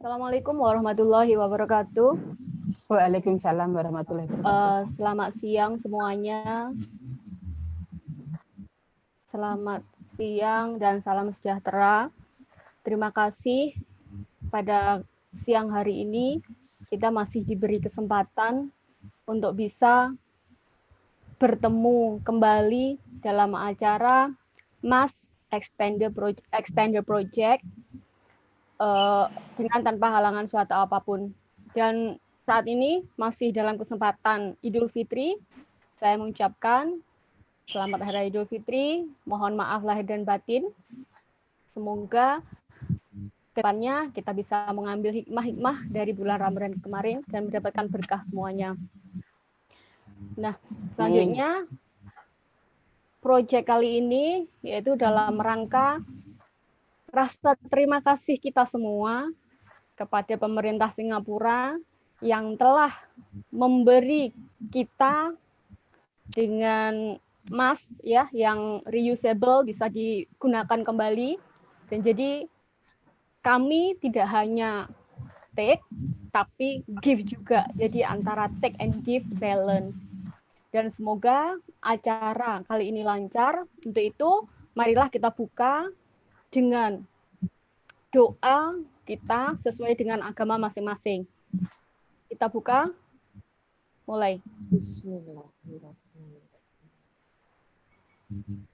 Assalamualaikum warahmatullahi wabarakatuh. Waalaikumsalam warahmatullahi wabarakatuh. Selamat siang semuanya. Selamat siang dan salam sejahtera. Terima kasih pada siang hari ini kita masih diberi kesempatan untuk bisa bertemu kembali dalam acara Mass Extender Project dengan tanpa halangan suatu apapun. Dan saat ini masih dalam kesempatan Idul Fitri, saya mengucapkan selamat Hari Idul Fitri, mohon maaf lahir dan batin. Semoga kedepannya kita bisa mengambil hikmah-hikmah dari bulan Ramadan kemarin dan mendapatkan berkah semuanya. Nah, selanjutnya proyek kali ini yaitu dalam rangka rasa terima kasih kita semua kepada pemerintah Singapura yang telah memberi kita dengan mask ya yang reusable, bisa digunakan kembali. Dan jadi kami tidak hanya take tapi give juga. Jadi antara take and give balance. Dan semoga acara kali ini lancar. Untuk itu marilah kita buka dengan doa kita sesuai dengan agama masing-masing. Kita buka, mulai. Bismillahirrahmanirrahim.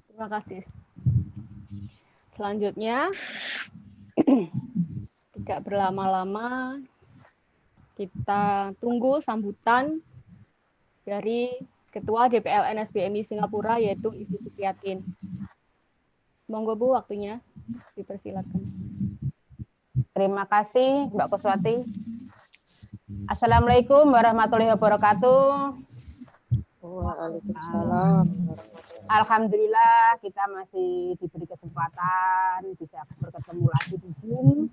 Terima kasih. Selanjutnya, tidak berlama-lama, kita tunggu sambutan dari Ketua DPLN SBMI Singapura, yaitu Ibu Supriyatin. Monggo Bu, waktunya dipersilakan. Terima kasih Mbak Kuswati. Assalamualaikum warahmatullahi wabarakatuh. Waalaikumsalam. Alhamdulillah kita masih diberi kesempatan bisa bertemu lagi di Zoom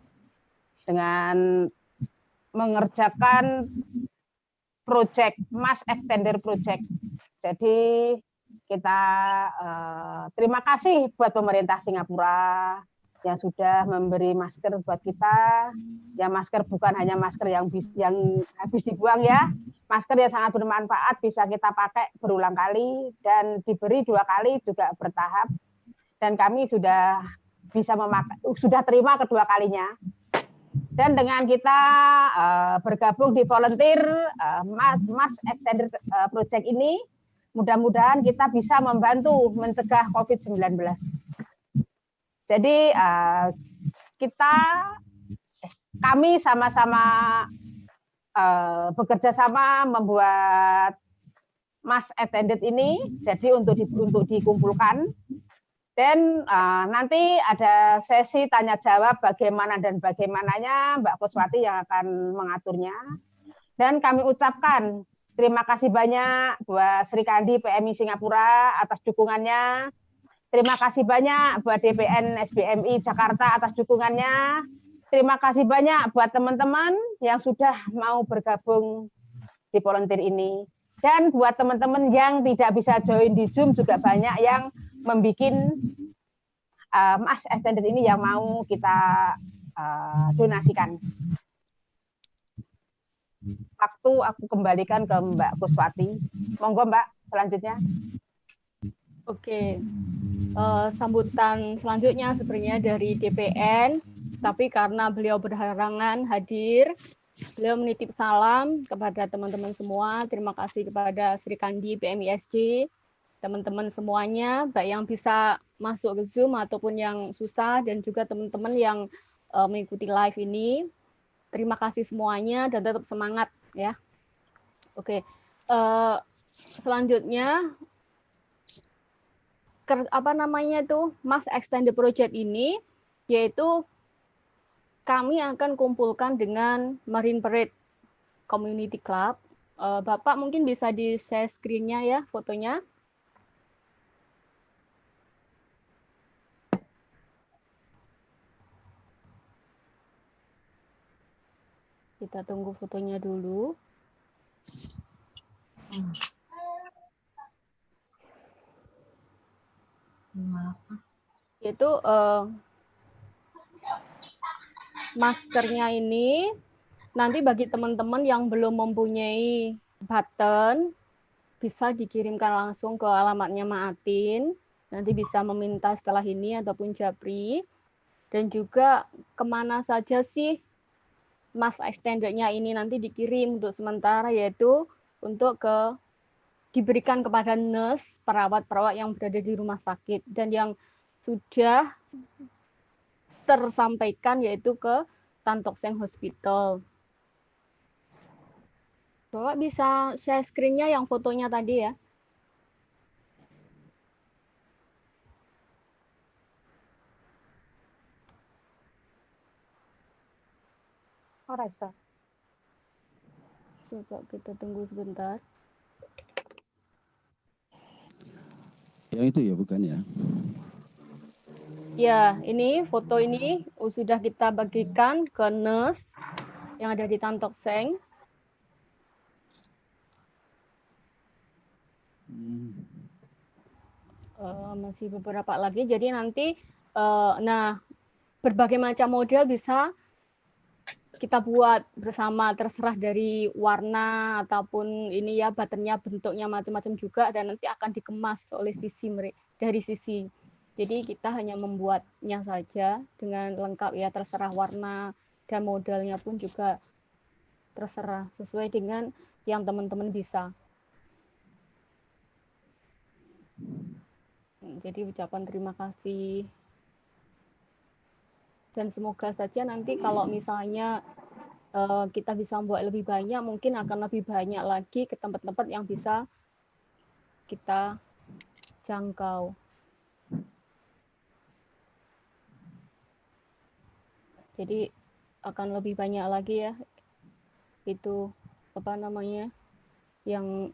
dengan mengerjakan project Mass Extender Project. Jadi kita terima kasih buat pemerintah Singapura yang sudah memberi masker buat kita. Ya masker bukan hanya masker yang habis dibuang ya. Masker yang sangat bermanfaat, bisa kita pakai berulang kali dan diberi 2 kali juga bertahap. Dan kami sudah bisa memakai, sudah terima kedua kalinya. Dan dengan kita bergabung di volunteer Mass Extender Project ini, mudah-mudahan kita bisa membantu mencegah COVID-19. Jadi kami sama-sama bekerja sama membuat Mass Extended ini, jadi untuk dikumpulkan. Dan nanti ada sesi tanya jawab bagaimana dan bagaimananya, Mbak Kuswati yang akan mengaturnya. Dan kami ucapkan terima kasih banyak buat Sri Kandi PMI Singapura atas dukungannya. Terima kasih banyak buat DPN SBMI Jakarta atas dukungannya. Terima kasih banyak buat teman-teman yang sudah mau bergabung di volunteer ini. Dan buat teman-teman yang tidak bisa join di Zoom juga banyak yang membuat Mass Extended ini yang mau kita donasikan. Waktu aku kembalikan ke Mbak Kuswati. Monggo Mbak, selanjutnya. Oke, sambutan selanjutnya sebenarnya dari DPN, tapi karena beliau berhalangan hadir, beliau menitip salam kepada teman-teman semua. Terima kasih kepada Sri Kandi PMISJ, teman-teman semuanya, baik yang bisa masuk ke Zoom ataupun yang susah, dan juga teman-teman yang mengikuti live ini. Terima kasih semuanya dan tetap semangat ya. Oke, selanjutnya Mass Extended Project ini, yaitu kami akan kumpulkan dengan Marine Parade Community Club. Bapak mungkin bisa di-share screen-nya ya, fotonya. Kita tunggu fotonya dulu. Yaitu maskernya ini nanti bagi teman-teman yang belum mempunyai button bisa dikirimkan langsung ke alamatnya Maatin. Nanti bisa meminta setelah ini ataupun Japri. Dan juga kemana saja sih mask extendernya ini nanti dikirim untuk sementara, yaitu untuk diberikan kepada nurse, perawat-perawat yang berada di rumah sakit. Dan yang sudah tersampaikan yaitu ke Tan Tock Seng Hospital. Bapak bisa share screen-nya yang fotonya tadi ya. Coba kita tunggu sebentar. Yang itu ya, bukan ya? Ya, ini foto ini sudah kita bagikan ke nurse yang ada di Tan Tock Seng. Masih beberapa lagi. Jadi nanti, nah berbagai macam model bisa kita buat bersama, terserah dari warna ataupun ini ya buttonnya bentuknya macam-macam juga, dan nanti akan dikemas oleh dari sisi. Jadi kita hanya membuatnya saja dengan lengkap ya, terserah warna dan modelnya pun juga terserah sesuai dengan yang teman-teman bisa. Jadi ucapan terima kasih. Dan semoga saja nanti kalau misalnya kita bisa membuat lebih banyak, mungkin akan lebih banyak lagi ke tempat-tempat yang bisa kita jangkau. Jadi akan lebih banyak lagi ya, itu apa namanya, yang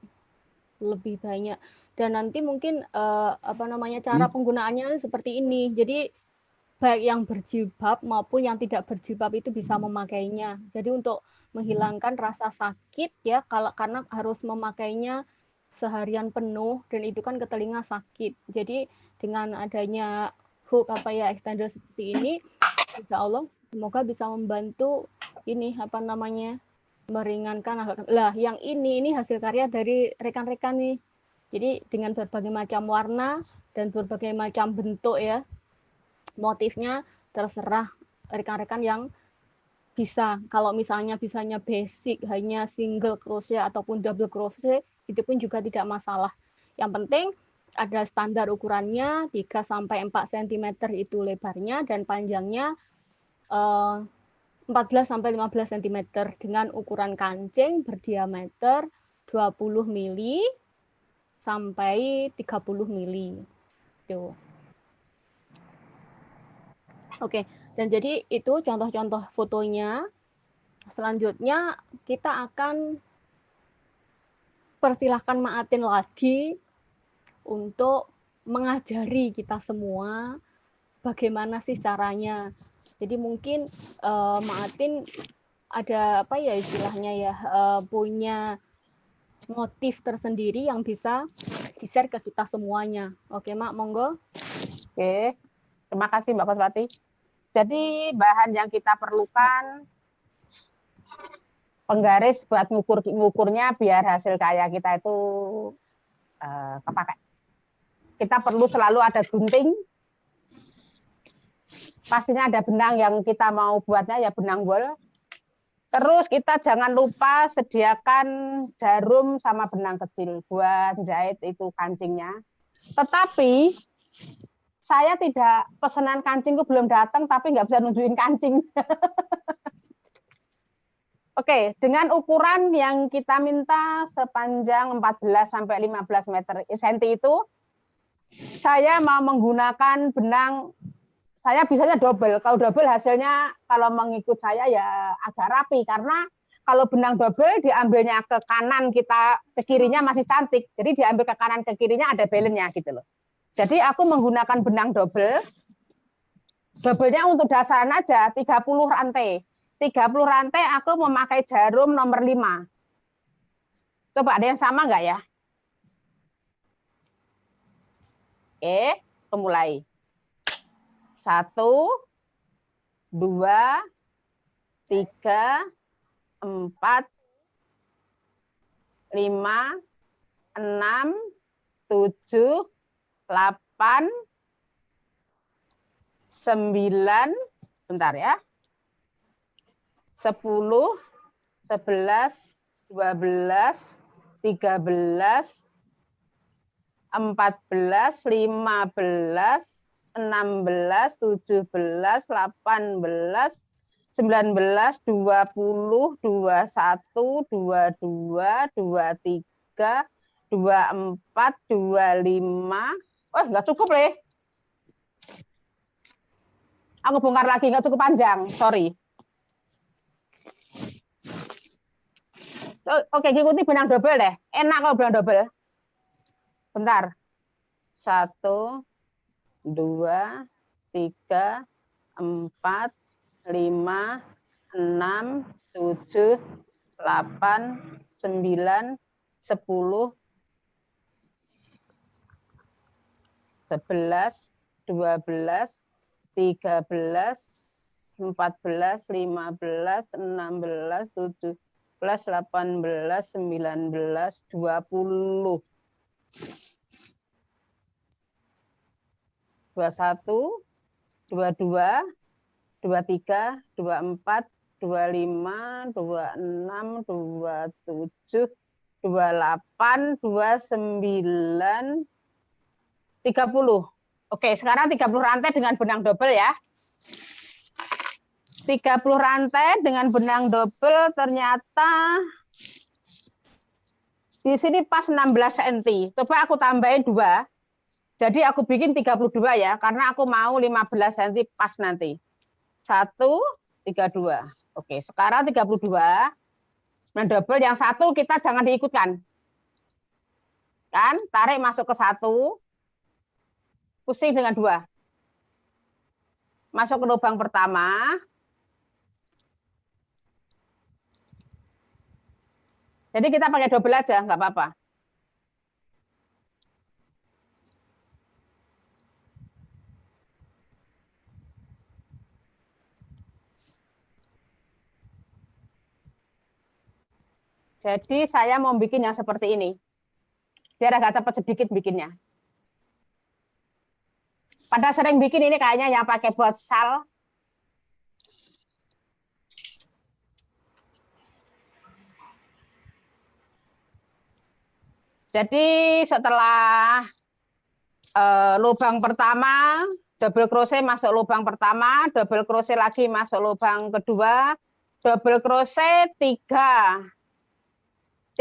lebih banyak. Dan nanti mungkin apa namanya, cara penggunaannya seperti ini. Jadi baik yang berjilbab maupun yang tidak berjilbab itu bisa memakainya. Jadi untuk menghilangkan rasa sakit ya, karena harus memakainya seharian penuh dan itu kan ke telinga sakit. Jadi dengan adanya hook extender seperti ini, insya Allah semoga bisa membantu ini apa namanya, meringankan. Lah yang ini hasil karya dari rekan-rekan nih. Jadi dengan berbagai macam warna dan berbagai macam bentuk ya, motifnya terserah rekan-rekan yang bisa. Kalau misalnya bisanya basic hanya single crochet ataupun double crochet, itu pun juga tidak masalah. Yang penting ada standar ukurannya 3 sampai 4 cm itu lebarnya, dan panjangnya 14 sampai 15 cm dengan ukuran kancing berdiameter 20 mili sampai 30 mili. Tuh. Oke, dan jadi itu contoh-contoh fotonya. Selanjutnya kita akan persilahkan Maatin lagi untuk mengajari kita semua bagaimana sih caranya. Jadi mungkin Maatin ada apa ya istilahnya ya, punya motif tersendiri yang bisa di-share ke kita semuanya. Oke, Mak, monggo. Oke, terima kasih Mbak Koswati. Jadi bahan yang kita perlukan, penggaris buat ngukurnya biar hasil karya kita itu kepakai. Kita perlu selalu ada gunting, pastinya ada benang yang kita mau buatnya ya benang wol. Terus kita jangan lupa sediakan jarum sama benang kecil buat jahit itu kancingnya. Tetapi saya tidak, pesanan kancingku belum datang, tapi nggak bisa nunjukin kancing. Oke, dengan ukuran yang kita minta sepanjang 14 sampai 15 meter senti itu, saya mau menggunakan benang, saya bisanya double. Kalau double hasilnya kalau mengikut saya ya agak rapi, karena kalau benang double diambilnya ke kanan, kita ke kirinya masih cantik. Jadi diambil ke kanan ke kirinya ada balance-nya gitu loh. Jadi aku menggunakan benang double. Double-nya untuk dasaran aja 30 rantai. 30 rantai aku memakai jarum nomor 5. Coba ada yang sama enggak ya? Oke. Waktu mulai. 1, 2, 3, 4, 5, 6, 7, 8, 9, bentar ya. 10, 11, 12, 13, 14, 15, 16, 17, 18, 19, 20, 21, 22, 23, 24, 25. Oh, nggak cukup, Le. Aku bongkar lagi, nggak cukup panjang. Sorry. Oke, ikuti benang double deh. Enak kalau benang double. Bentar. 1, 2, 3, 4, 5, 6, 7, 8, 9, 10, 11, 12, 13, 14, 15, 16, 17, 18, 19, 20. 21, 22, 23, 24, 25, 26, 27, 28, 29, 30. Oke, sekarang 30 rantai dengan benang double ya. 30 rantai dengan benang double ternyata di sini pas 16 cm. Coba aku tambahin 2. Jadi aku bikin 32 ya, karena aku mau 15 cm pas nanti. 1, 32. Oke, sekarang 32. Benang double yang 1 kita jangan diikutkan. Kan, tarik masuk ke 1. Pusing dengan 2. Masuk ke lubang pertama. Jadi kita pakai double aja, nggak apa-apa. Jadi saya mau bikin yang seperti ini. Biar agak cepat sedikit bikinnya. Pada sering bikin ini kayaknya yang pakai buat sal. Jadi setelah lubang pertama, double crochet masuk lubang pertama, double crochet lagi masuk lubang kedua, double crochet 3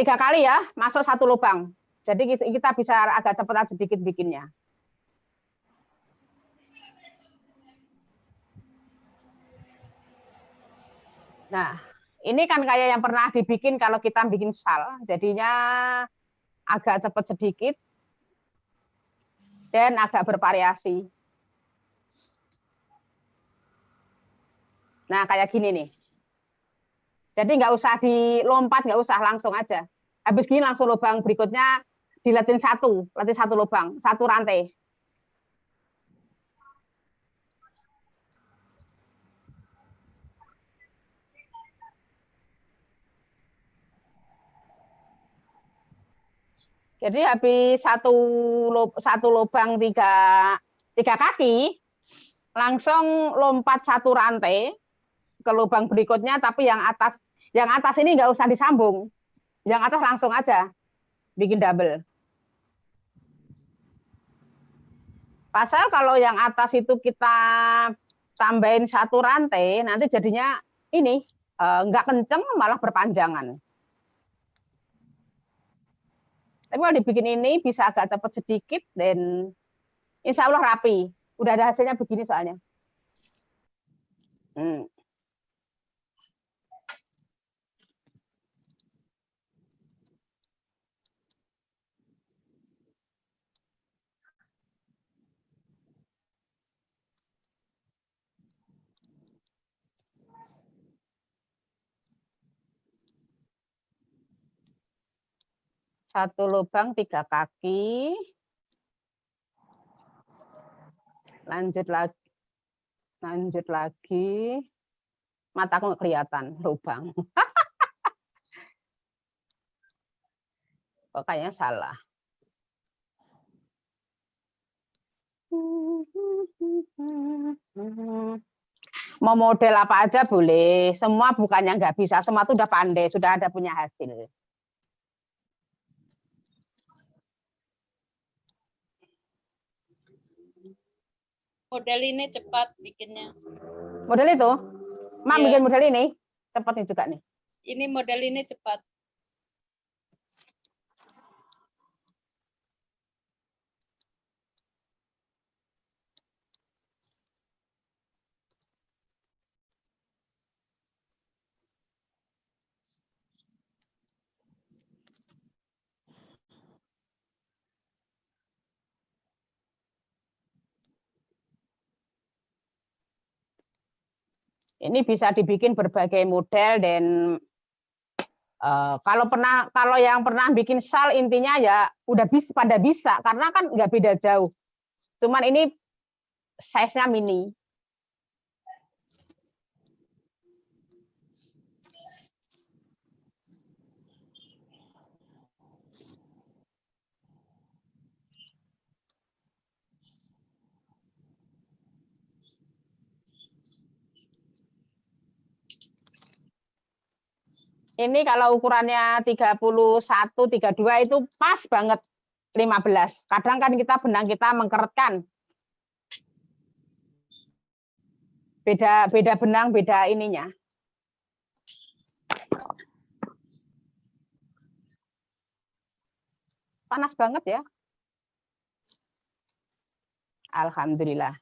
kali ya, masuk 1 lubang. Jadi kita bisa agak cepat sedikit bikinnya. Nah, ini kan kayak yang pernah dibikin kalau kita bikin sal, jadinya agak cepat sedikit dan agak bervariasi. Nah, kayak gini nih. Jadi nggak usah dilompat, nggak usah, langsung aja. Habis gini langsung lubang berikutnya dilatin 1 lubang, 1 rantai. Jadi habis satu lubang 3 kaki, langsung lompat 1 rantai ke lubang berikutnya, tapi yang atas ini nggak usah disambung, yang atas langsung aja bikin double. Pasal kalau yang atas itu kita tambahin 1 rantai, nanti jadinya ini nggak kenceng, malah berpanjangan. Tapi kalau dibikin ini bisa agak cepat sedikit dan insya Allah rapi. Udah ada hasilnya begini soalnya. 1 lubang 3 kaki. Lanjut lagi. Lanjut lagi. Mataku nggak kelihatan, lubang. Kok kayaknya salah. Mau model apa aja boleh. Semua bukannya nggak bisa. Semua itu udah pandai, sudah ada punya hasil. Model ini cepat bikinnya. Model itu? Mak Iya. bikin model ini? Cepat nih juga nih. Ini model ini cepat. Ini bisa dibikin berbagai model dan kalau yang pernah bikin shawl intinya ya udah bisa pada bisa karena kan nggak beda jauh. Cuman ini size-nya mini. Ini kalau ukurannya 31, 32 itu pas banget 15. Kadang kan benang kita mengkeretkan. Beda benang, beda ininya. Panas banget ya. Alhamdulillah.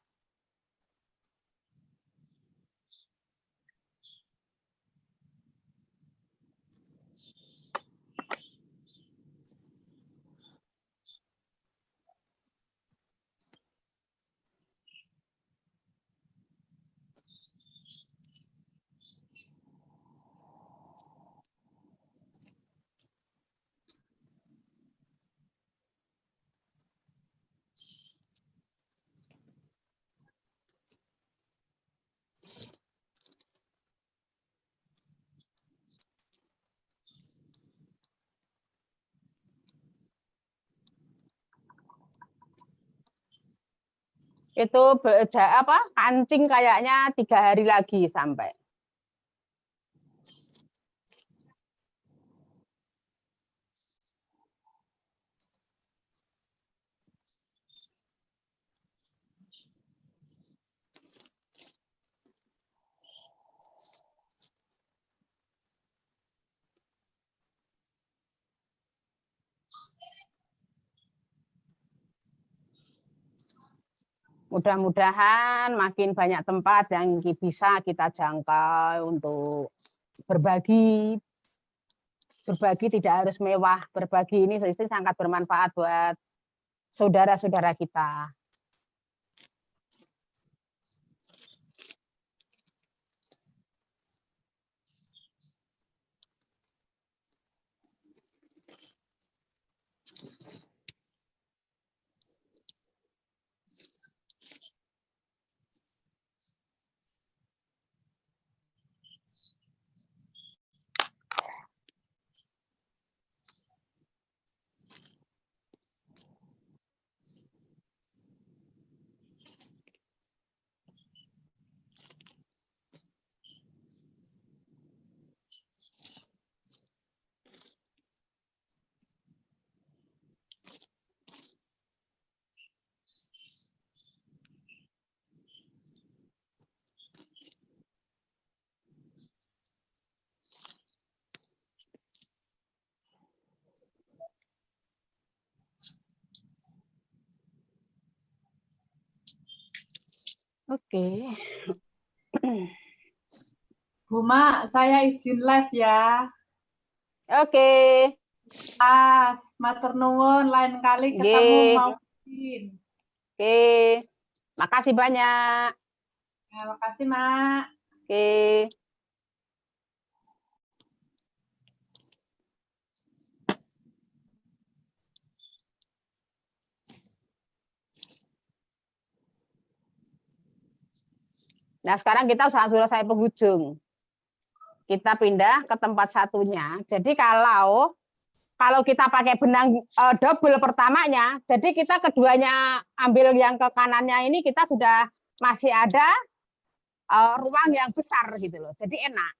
Itu kancing kayaknya 3 hari lagi sampai. Mudah-mudahan makin banyak tempat yang bisa kita jangkau untuk berbagi. Berbagi tidak harus mewah. Berbagi ini sangat bermanfaat buat saudara-saudara kita. Oke. Bu Mak, saya izin live ya. Oke. Matur nuwun, lain kali Nggih. ketemu mau izin. Oke. Makasih banyak. Terima kasih, Mak. Oke. Nah, sekarang kita sudah sampai penghujung. Kita pindah ke tempat satunya. Jadi kalau kita pakai benang double pertamanya, jadi kita keduanya ambil yang ke kanannya ini, kita sudah masih ada ruang yang besar gitu loh. Jadi enak.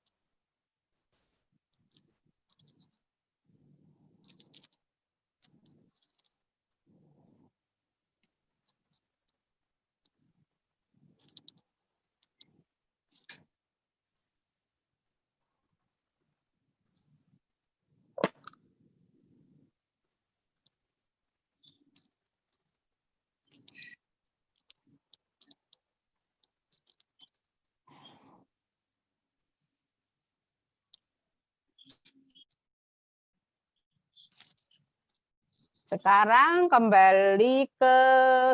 Sekarang kembali ke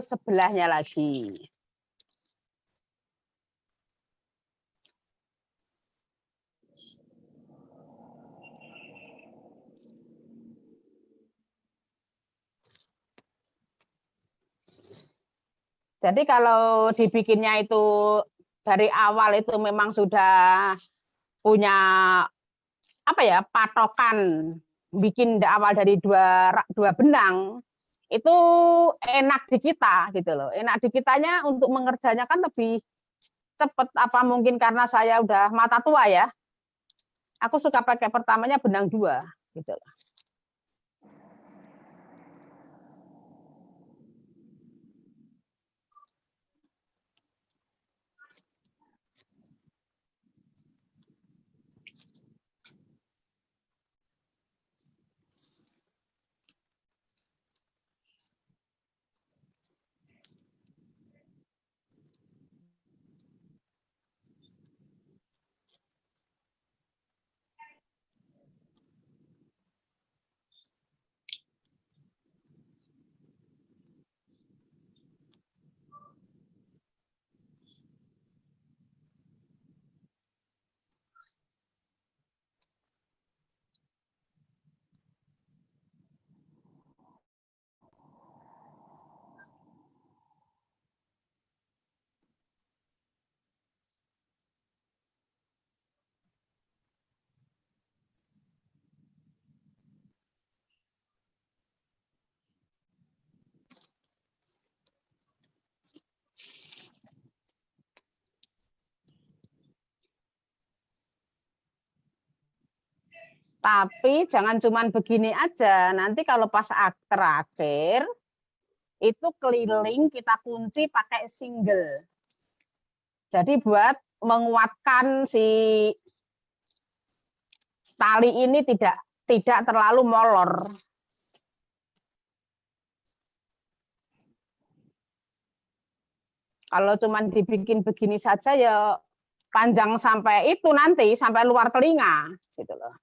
sebelahnya lagi. Jadi kalau dibikinnya itu dari awal itu memang sudah punya apa ya, patokan bikin awal dari dua benang, itu enak di kita gitu loh. Enak di kitanya untuk mengerjanya kan lebih cepat. Apa mungkin karena saya udah mata tua ya, aku suka pakai pertamanya benang 2 gitu loh. Tapi jangan cuman begini aja. Nanti kalau pas terakhir itu keliling kita kunci pakai single. Jadi buat menguatkan si tali ini tidak terlalu molor. Kalau cuman dibikin begini saja ya panjang sampai itu nanti sampai luar telinga gitu loh.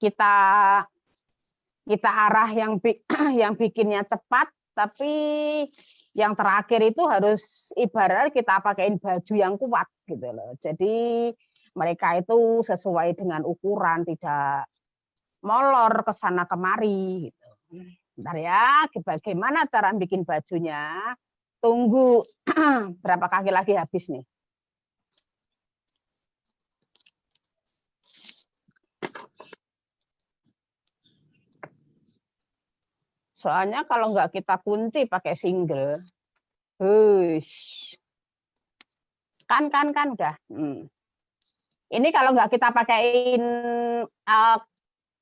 Kita arah yang yang bikinnya cepat, tapi yang terakhir itu harus ibarat kita pakaiin baju yang kuat gitu loh. Jadi mereka itu sesuai dengan ukuran, tidak molor ke sana kemari gitu. Bentar ya, bagaimana cara bikin bajunya? Tunggu berapa kaki lagi habis nih. Soalnya kalau nggak kita kunci pakai single, kan udah. Ini kalau nggak kita pakaiin,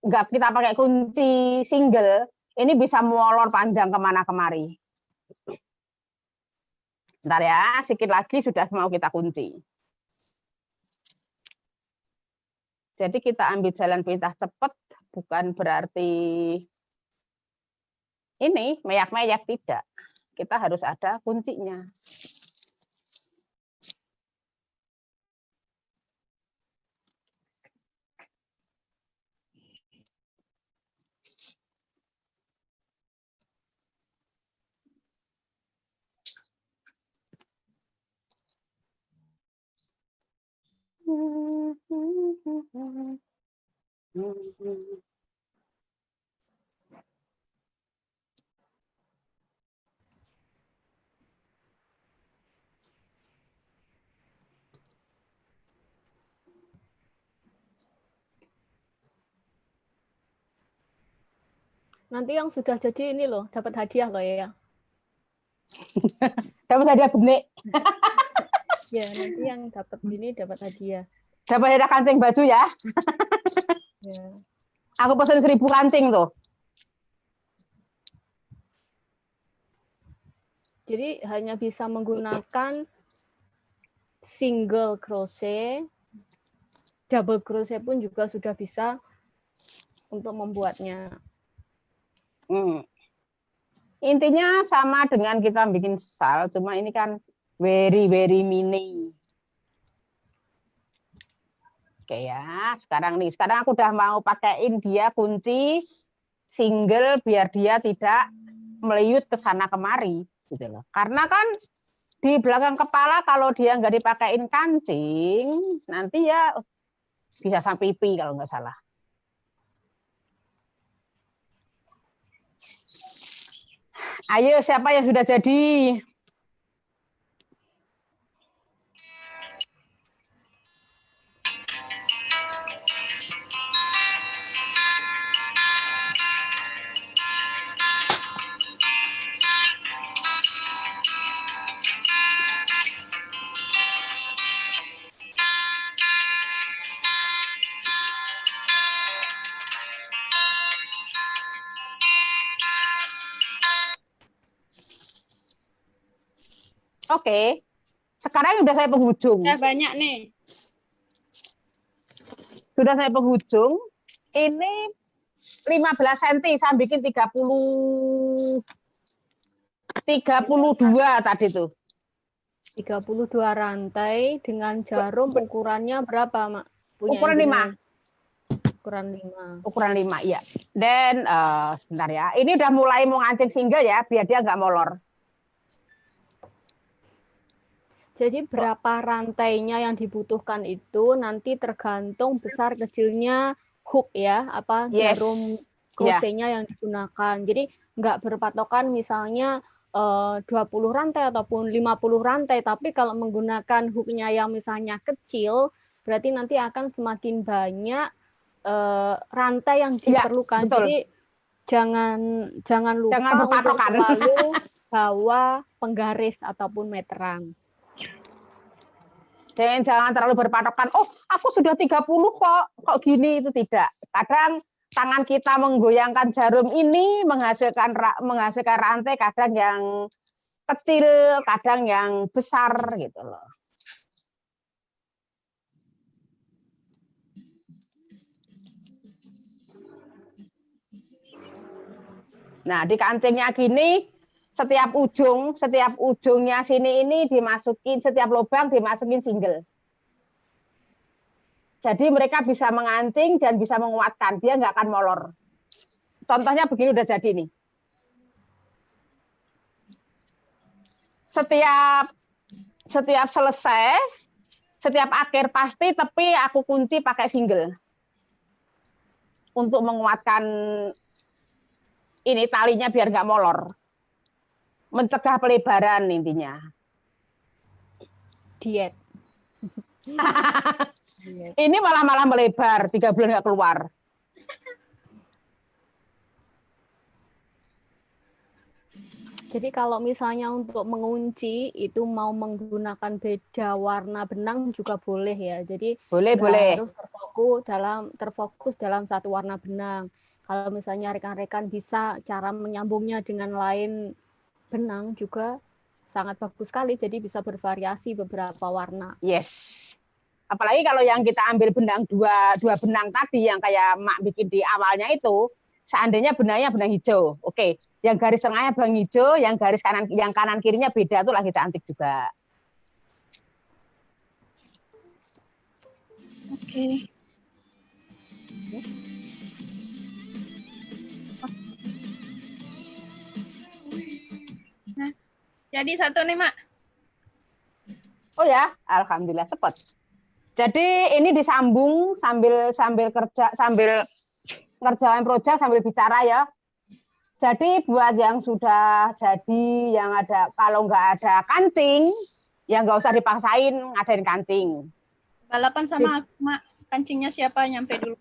nggak kita pakai kunci single, ini bisa molor panjang kemana kemari. Bentar ya, sedikit lagi sudah mau kita kunci. Jadi kita ambil jalan pintas cepat, bukan berarti ini meyak-meyak, tidak. Kita harus ada kuncinya. Nanti yang sudah jadi ini loh, dapat hadiah loh ya. Dapat hadiah benik. Ya, nanti yang dapat ini dapat hadiah. Dapat hadiah kancing baju ya. Ya. Aku pesen 1000 kancing tuh. Jadi hanya bisa menggunakan single crochet, double crochet pun juga sudah bisa untuk membuatnya. Intinya sama dengan kita bikin sal, cuma ini kan very mini. Oke ya, sekarang aku udah mau pakaiin dia kunci single biar dia tidak meliut ke sana kemari gitu loh. Karena kan di belakang kepala kalau dia nggak dipakein kancing, nanti ya bisa sampai pipi kalau nggak salah. Ayo, siapa yang sudah jadi? Oke, sekarang sudah saya penghujung. Banyak nih. Sudah saya penghujung. Ini 15 cm, saya bikin 32 tadi tuh. 32 rantai dengan jarum ukurannya berapa, Mak? Punya Ukuran 5. Ukuran 5. Ukuran 5, ya. Dan sebentar ya. Ini udah mulai mau ngancing single ya, biar dia nggak molor. Jadi berapa rantainya yang dibutuhkan itu nanti tergantung besar kecilnya hook ya, jarum crochetnya yang digunakan. Jadi nggak berpatokan misalnya 20 rantai ataupun 50 rantai, tapi kalau menggunakan hooknya yang misalnya kecil, berarti nanti akan semakin banyak rantai yang diperlukan. Betul. Jadi jangan lupa untuk selalu bawa penggaris ataupun meteran. Jangan terlalu berpatokan, oh aku sudah 30 kok gini, itu tidak. Kadang tangan kita menggoyangkan jarum ini menghasilkan rantai, kadang yang kecil, kadang yang besar gitu loh. Nah, di kancingnya gini, setiap ujungnya sini ini dimasukin, setiap lubang dimasukin single. Jadi mereka bisa mengancing dan bisa menguatkan, dia nggak akan molor. Contohnya begini udah jadi nih. Setiap selesai, setiap akhir pasti tepi aku kunci pakai single. Untuk menguatkan ini talinya biar nggak molor. Mencegah pelebaran intinya. Diet. Ini malah melebar, 3 bulan nggak keluar. Jadi kalau misalnya untuk mengunci itu mau menggunakan beda warna benang juga boleh ya. Jadi boleh. harus terfokus dalam satu warna benang. Kalau misalnya rekan-rekan bisa cara menyambungnya dengan lain benang juga sangat bagus sekali. Jadi bisa bervariasi beberapa warna. Yes. Apalagi kalau yang kita ambil benang dua benang tadi yang kayak Mak bikin di awalnya itu. Seandainya benangnya benang hijau, oke. Yang garis tengahnya benang hijau, yang kanan kirinya beda tuh lagi cantik juga. Oke. Nah, jadi satu nih, Mak. Oh ya, alhamdulillah cepat. Jadi ini disambung sambil kerja, sambil ngerjain proyek sambil bicara ya. Jadi buat yang sudah jadi, yang ada, kalau nggak ada kancing, ya nggak usah dipaksain ngadain kancing. Balapan sama aku, Mak. Kancingnya siapa nyampe dulu?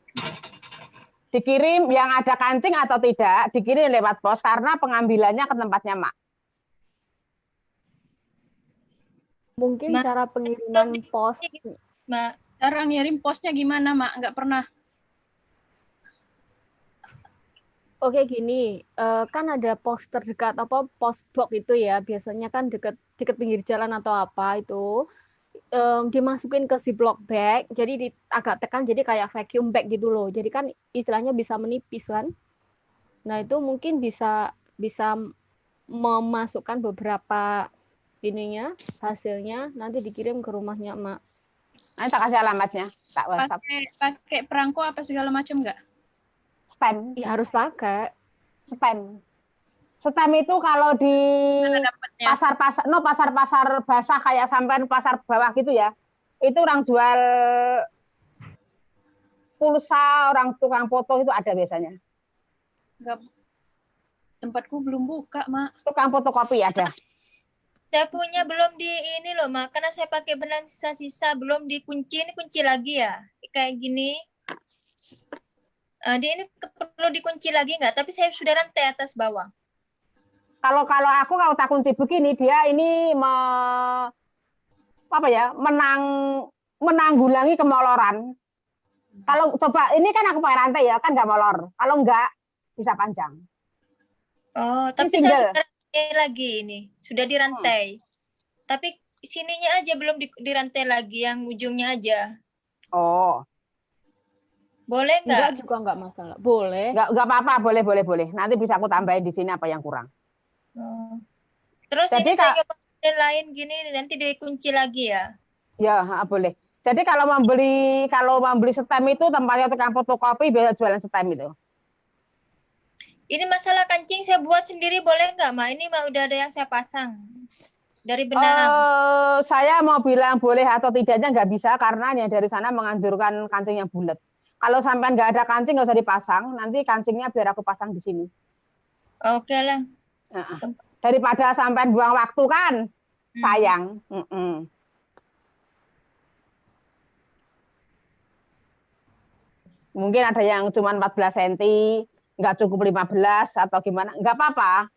Dikirim yang ada kancing atau tidak, dikirim lewat pos karena pengambilannya ke tempatnya Mak. Mungkin Ma, cara pengiriman pos. Mak, Cara ngirim posnya gimana, Mak? Nggak pernah. Oke gini, kan ada pos terdekat apa pos box itu ya, biasanya kan deket pinggir jalan atau apa itu dimasukin ke ziploc bag, jadi agak tekan jadi kayak vacuum bag gitu loh. Jadi kan istilahnya bisa menipis kan. Nah itu mungkin bisa memasukkan beberapa ininya hasilnya nanti dikirim ke rumahnya Emak. Nanti tak kasih alamatnya, tak WhatsApp. Pakai perangko apa segala macam nggak? Stem. Ya harus pakai. Stem. Stem itu kalau di Dapatnya. pasar-pasar basah kayak sampean pasar bawah gitu ya. Itu orang jual pulsa, orang tukang foto itu ada biasanya. Nggak. Tempatku belum buka, Mak. Tukang fotokopi ada. saya punya belum di ini loh, Mak. Karena saya pakai benang sisa-sisa, belum dikunci. Ini kunci lagi ya? Kayak gini. Dia ini perlu dikunci lagi nggak? Tapi saya sudah rantai atas bawah. Kalau aku kalau tak kunci begini, dia ini menanggulangi kemoloran. Kalau coba ini kan aku pakai rantai ya, kan nggak molor. Kalau nggak bisa panjang. Oh, Ini tapi single. saya sudah rantai lagi ini. Sudah dirantai. Tapi sininya aja belum dirantai lagi, yang ujungnya aja. Oh, Boleh Enggak nggak? juga enggak masalah. Boleh. nggak apa-apa, boleh. Nanti bisa aku tambahin di sini apa yang kurang. Oh. Terus Jadi ini saya coba yang lain gini, nanti dikunci lagi ya? Ya, boleh. Jadi kalau membeli stem itu tempatnya tukang fotokopi biasa jualan stem itu. Ini masalah kancing saya buat sendiri boleh nggak, Ma? Ini mah udah ada yang saya pasang. Dari benang. Saya mau bilang boleh atau tidaknya nggak bisa karena yang dari sana menganjurkan kancing yang bulat. Kalau sampai nggak ada kancing nggak usah dipasang, nanti kancingnya biar aku pasang di sini. Oke lah. Daripada sampai buang waktu kan, sayang. Mungkin ada yang cuma 14 cm, nggak cukup 15 atau gimana, nggak apa-apa.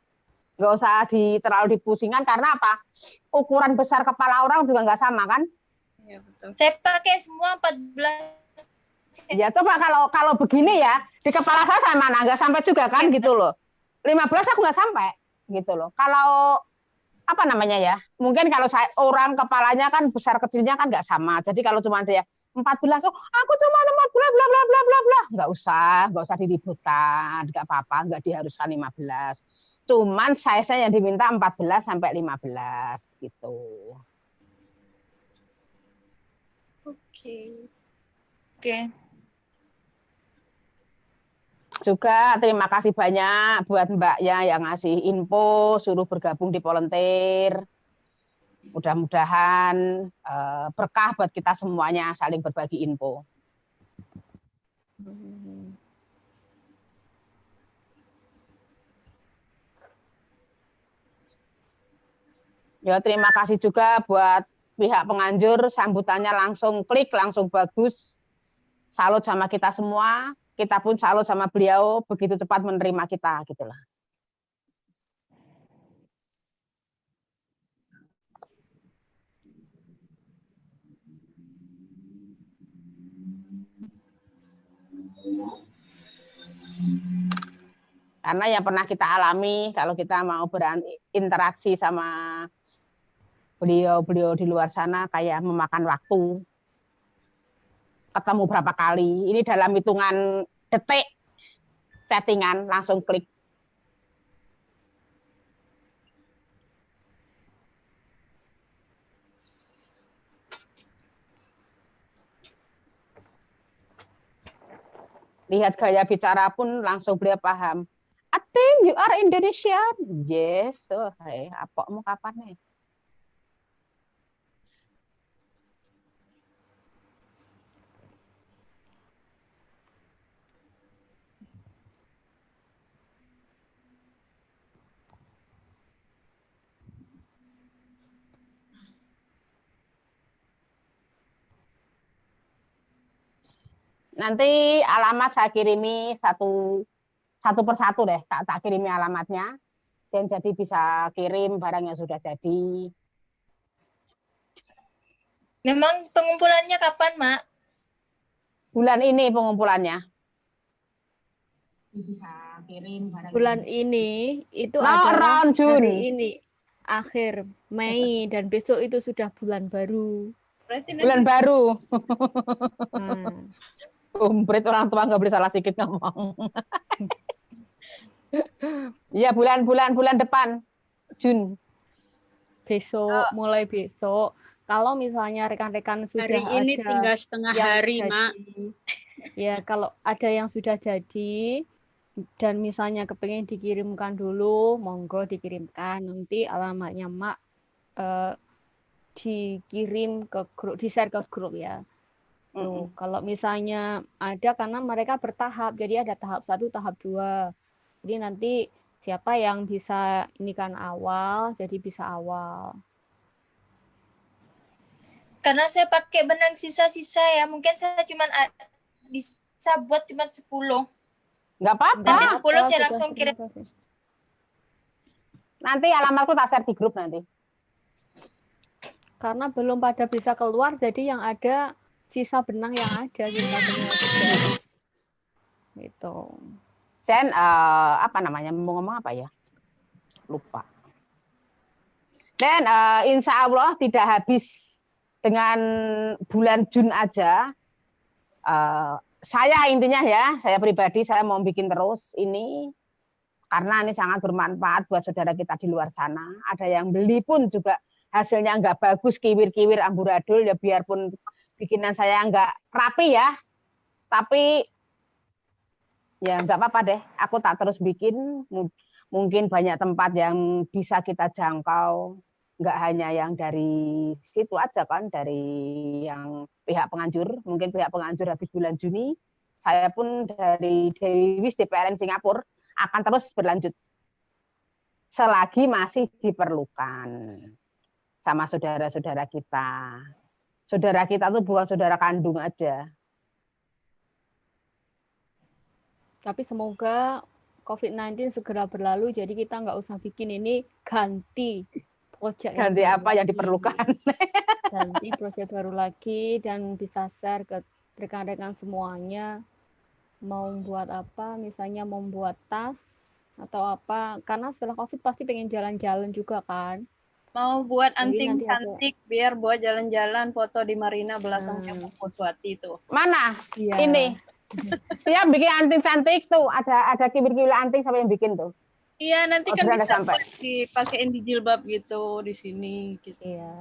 Nggak usah terlalu dipusingkan karena apa? Ukuran besar kepala orang juga nggak sama kan? Iya, betul. Saya pakai semua 14. Ya coba kalau begini ya, di kepala saya sama mana? Nggak sampai juga kan gitu loh. 15 aku nggak sampai gitu loh. Kalau apa namanya ya? Mungkin kalau orang kepalanya kan besar kecilnya kan nggak sama. Jadi kalau cuma ada ya 14, oh aku cuma 14 bla bla bla bla bla. Nggak usah diributkan, nggak apa-apa, nggak diharuskan 15. Cuman size-nya yang diminta 14 sampai 15 gitu. Oke. Juga terima kasih banyak buat Mbaknya yang ngasih info, suruh bergabung di volunteer. Mudah-mudahan berkah buat kita semuanya saling berbagi info. Ya, terima kasih juga buat pihak penganjur, sambutannya langsung klik, langsung bagus. Salut sama kita semua, kita pun salut sama beliau, begitu cepat menerima kita, gitulah. Karena yang pernah kita alami, kalau kita mau berinteraksi sama beliau di luar sana, kayak memakan waktu. Ketemu berapa kali, ini dalam hitungan detik, chattingan, langsung klik. Lihat gaya bicara pun langsung beliau paham. I think you are Indonesian. Yes, oh, hey, apa mau kapan nih? Nanti alamat saya kirimi satu persatu deh, tak kirimi alamatnya. Dan jadi bisa kirim barang yang sudah jadi. Memang pengumpulannya kapan, Mak? Bulan ini pengumpulannya. Bisa kirim barang. Bulan ini itu No, adalah around June. hari ini, akhir Mei, dan besok itu sudah bulan baru. Berarti Bulan baru. Nah, Umprit orang tua nggak boleh salah sedikit ngomong. Iya bulan depan Jun. besok, mulai besok. Kalau misalnya rekan-rekan sudah hari ini ada tinggal setengah yang hari, jadi, Mak. ya kalau ada yang sudah jadi dan misalnya kepengen dikirimkan dulu, monggo dikirimkan. Nanti alamatnya Mak dikirim ke grup, di-share ke grup ya. Tuh, kalau misalnya ada, karena mereka bertahap, jadi ada tahap 1, tahap 2. Jadi nanti siapa yang bisa ini kan awal, jadi bisa awal. Karena saya pakai benang sisa-sisa ya, mungkin saya bisa buat cuma 10. Nggak apa-apa. Nanti 10 saya Sudah, langsung kirim. terima kasih. Nanti alamatku tak share di grup nanti. Karena belum pada bisa keluar, jadi yang ada sisa benang yang ada, sisa benang sudah. Gitu. Dan apa namanya, mau ngomong apa ya? Lupa. Dan insya Allah tidak habis dengan bulan Jun aja. Saya intinya ya, saya pribadi saya mau bikin terus ini karena ini sangat bermanfaat buat saudara kita di luar sana. Ada yang beli pun juga hasilnya nggak bagus, kiwir-kiwir, amburadul, ya biarpun bikinan saya nggak rapi ya, tapi ya nggak apa-apa deh. Aku tak terus bikin, mungkin banyak tempat yang bisa kita jangkau, nggak hanya yang dari situ aja kan, dari yang pihak penganjur. Mungkin pihak penganjur habis bulan Juni, saya pun dari Dewi Wis DPRN Singapura akan terus berlanjut selagi masih diperlukan sama saudara-saudara kita. Saudara kita tuh bukan saudara kandung aja. Tapi semoga COVID-19 segera berlalu, jadi kita nggak usah bikin ini, ganti proyek Ganti apa yang diperlukan. Ganti proyek baru lagi dan bisa share ke rekan-rekan semuanya. Mau buat apa, misalnya membuat tas atau apa, karena setelah COVID pasti pengen jalan-jalan juga kan. Mau buat anting nanti ada- cantik biar buat jalan-jalan foto di Marina belakangnya Puswati itu. Mana? Iya. Ini. Siap bikin anting cantik tuh, ada kiwir-kiwir anting sampai yang bikin tuh. Iya, nanti kan Orderan udah bisa sampai. buat dipakein di jilbab gitu di sini gitu. Iya.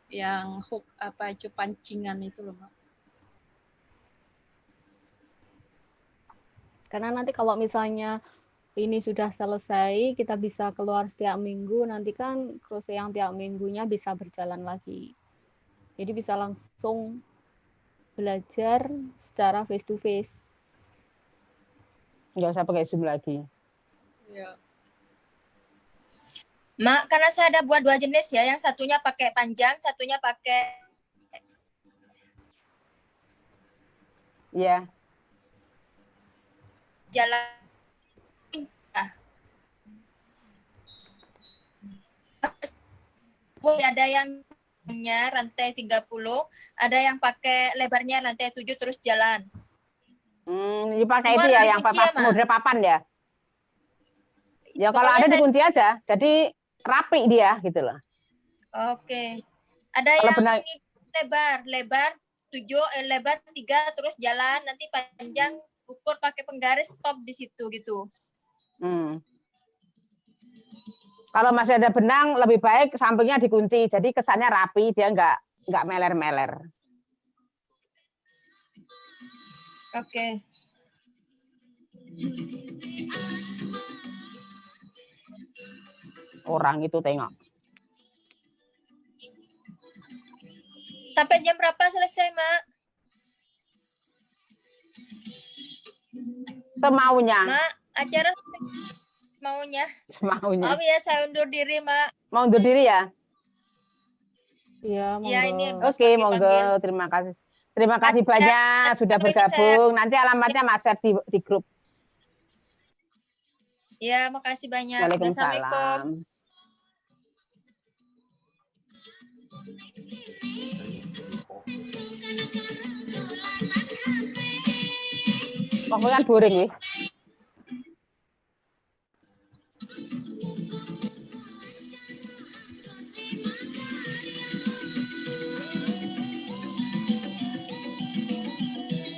Yang hook apa itu pancingan itu loh, Mak. Karena nanti kalau misalnya ini sudah selesai, kita bisa keluar setiap minggu, nanti kan crochet yang tiap minggunya bisa berjalan lagi. Jadi bisa langsung belajar secara face to face. Nggak usah pakai Zoom lagi. Iya. Mak, karena saya ada buat 2 jenis ya, yang satunya pakai panjang, satunya pakai Iya. jalan. Ada yang rantai 30, ada yang pakai lebarnya rantai 7 terus jalan. Ini pakai Semua itu ya, harus yang dikunci ya, Mak? model papan ya. Ya kalau Pokoknya ada saya- dikunci aja, jadi rapi dia gitu loh. Oke. Ada Kalau yang benar- lebar 7, lebar 3 terus jalan, nanti panjang ukur pakai penggaris stop di situ gitu. Kalau masih ada benang, lebih baik sampingnya dikunci, jadi kesannya rapi, dia nggak meler-meler. Oke. Orang itu tengok. Sampai jam berapa selesai, Mak? Semaunya. Mak, acara maunya. Semaunya. Maaf ya, saya undur diri, Mak. Mau undur diri ya? Iya, Ya, ini monggo. Oke, Mas monggo. panggil. Terima kasih. Terima kasih banyak sudah lagi bergabung. Nanti alamatnya Mas share di grup. Ya, makasih banyak. Assalamualaikum. Waalaikumsalam. Pokoknya kan boring ya.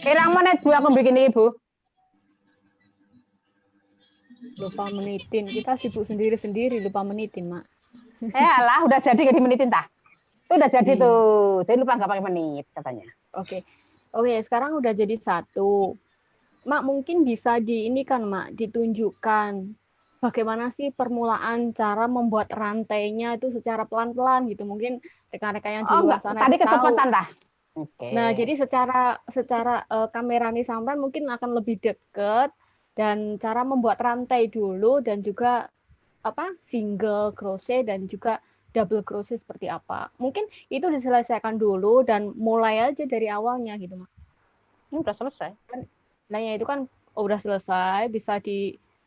Pirang menit Bu aku bikin ini Bu. Lupa menitin. Kita sibuk sendiri-sendiri, lupa menitin, Mak. Alah, udah jadi nggak dimenitin tah? Itu udah jadi Iya. tuh. Jadi lupa nggak pakai menit katanya. Oke. Oke, sekarang udah jadi 1. Mak, mungkin bisa ini kan, Mak, ditunjukkan bagaimana sih permulaan cara membuat rantainya itu secara pelan-pelan gitu. Mungkin rekan-rekan yang di luar sana tadi itu tahu. ketupetan tah. Oke. Nah, jadi secara kamera nih sampai mungkin akan lebih deket, dan cara membuat rantai dulu dan juga single crochet dan juga double crochet seperti apa. Mungkin itu diselesaikan dulu dan mulai aja dari awalnya gitu, Mak. Ini udah selesai. Nah, ya itu kan udah selesai, bisa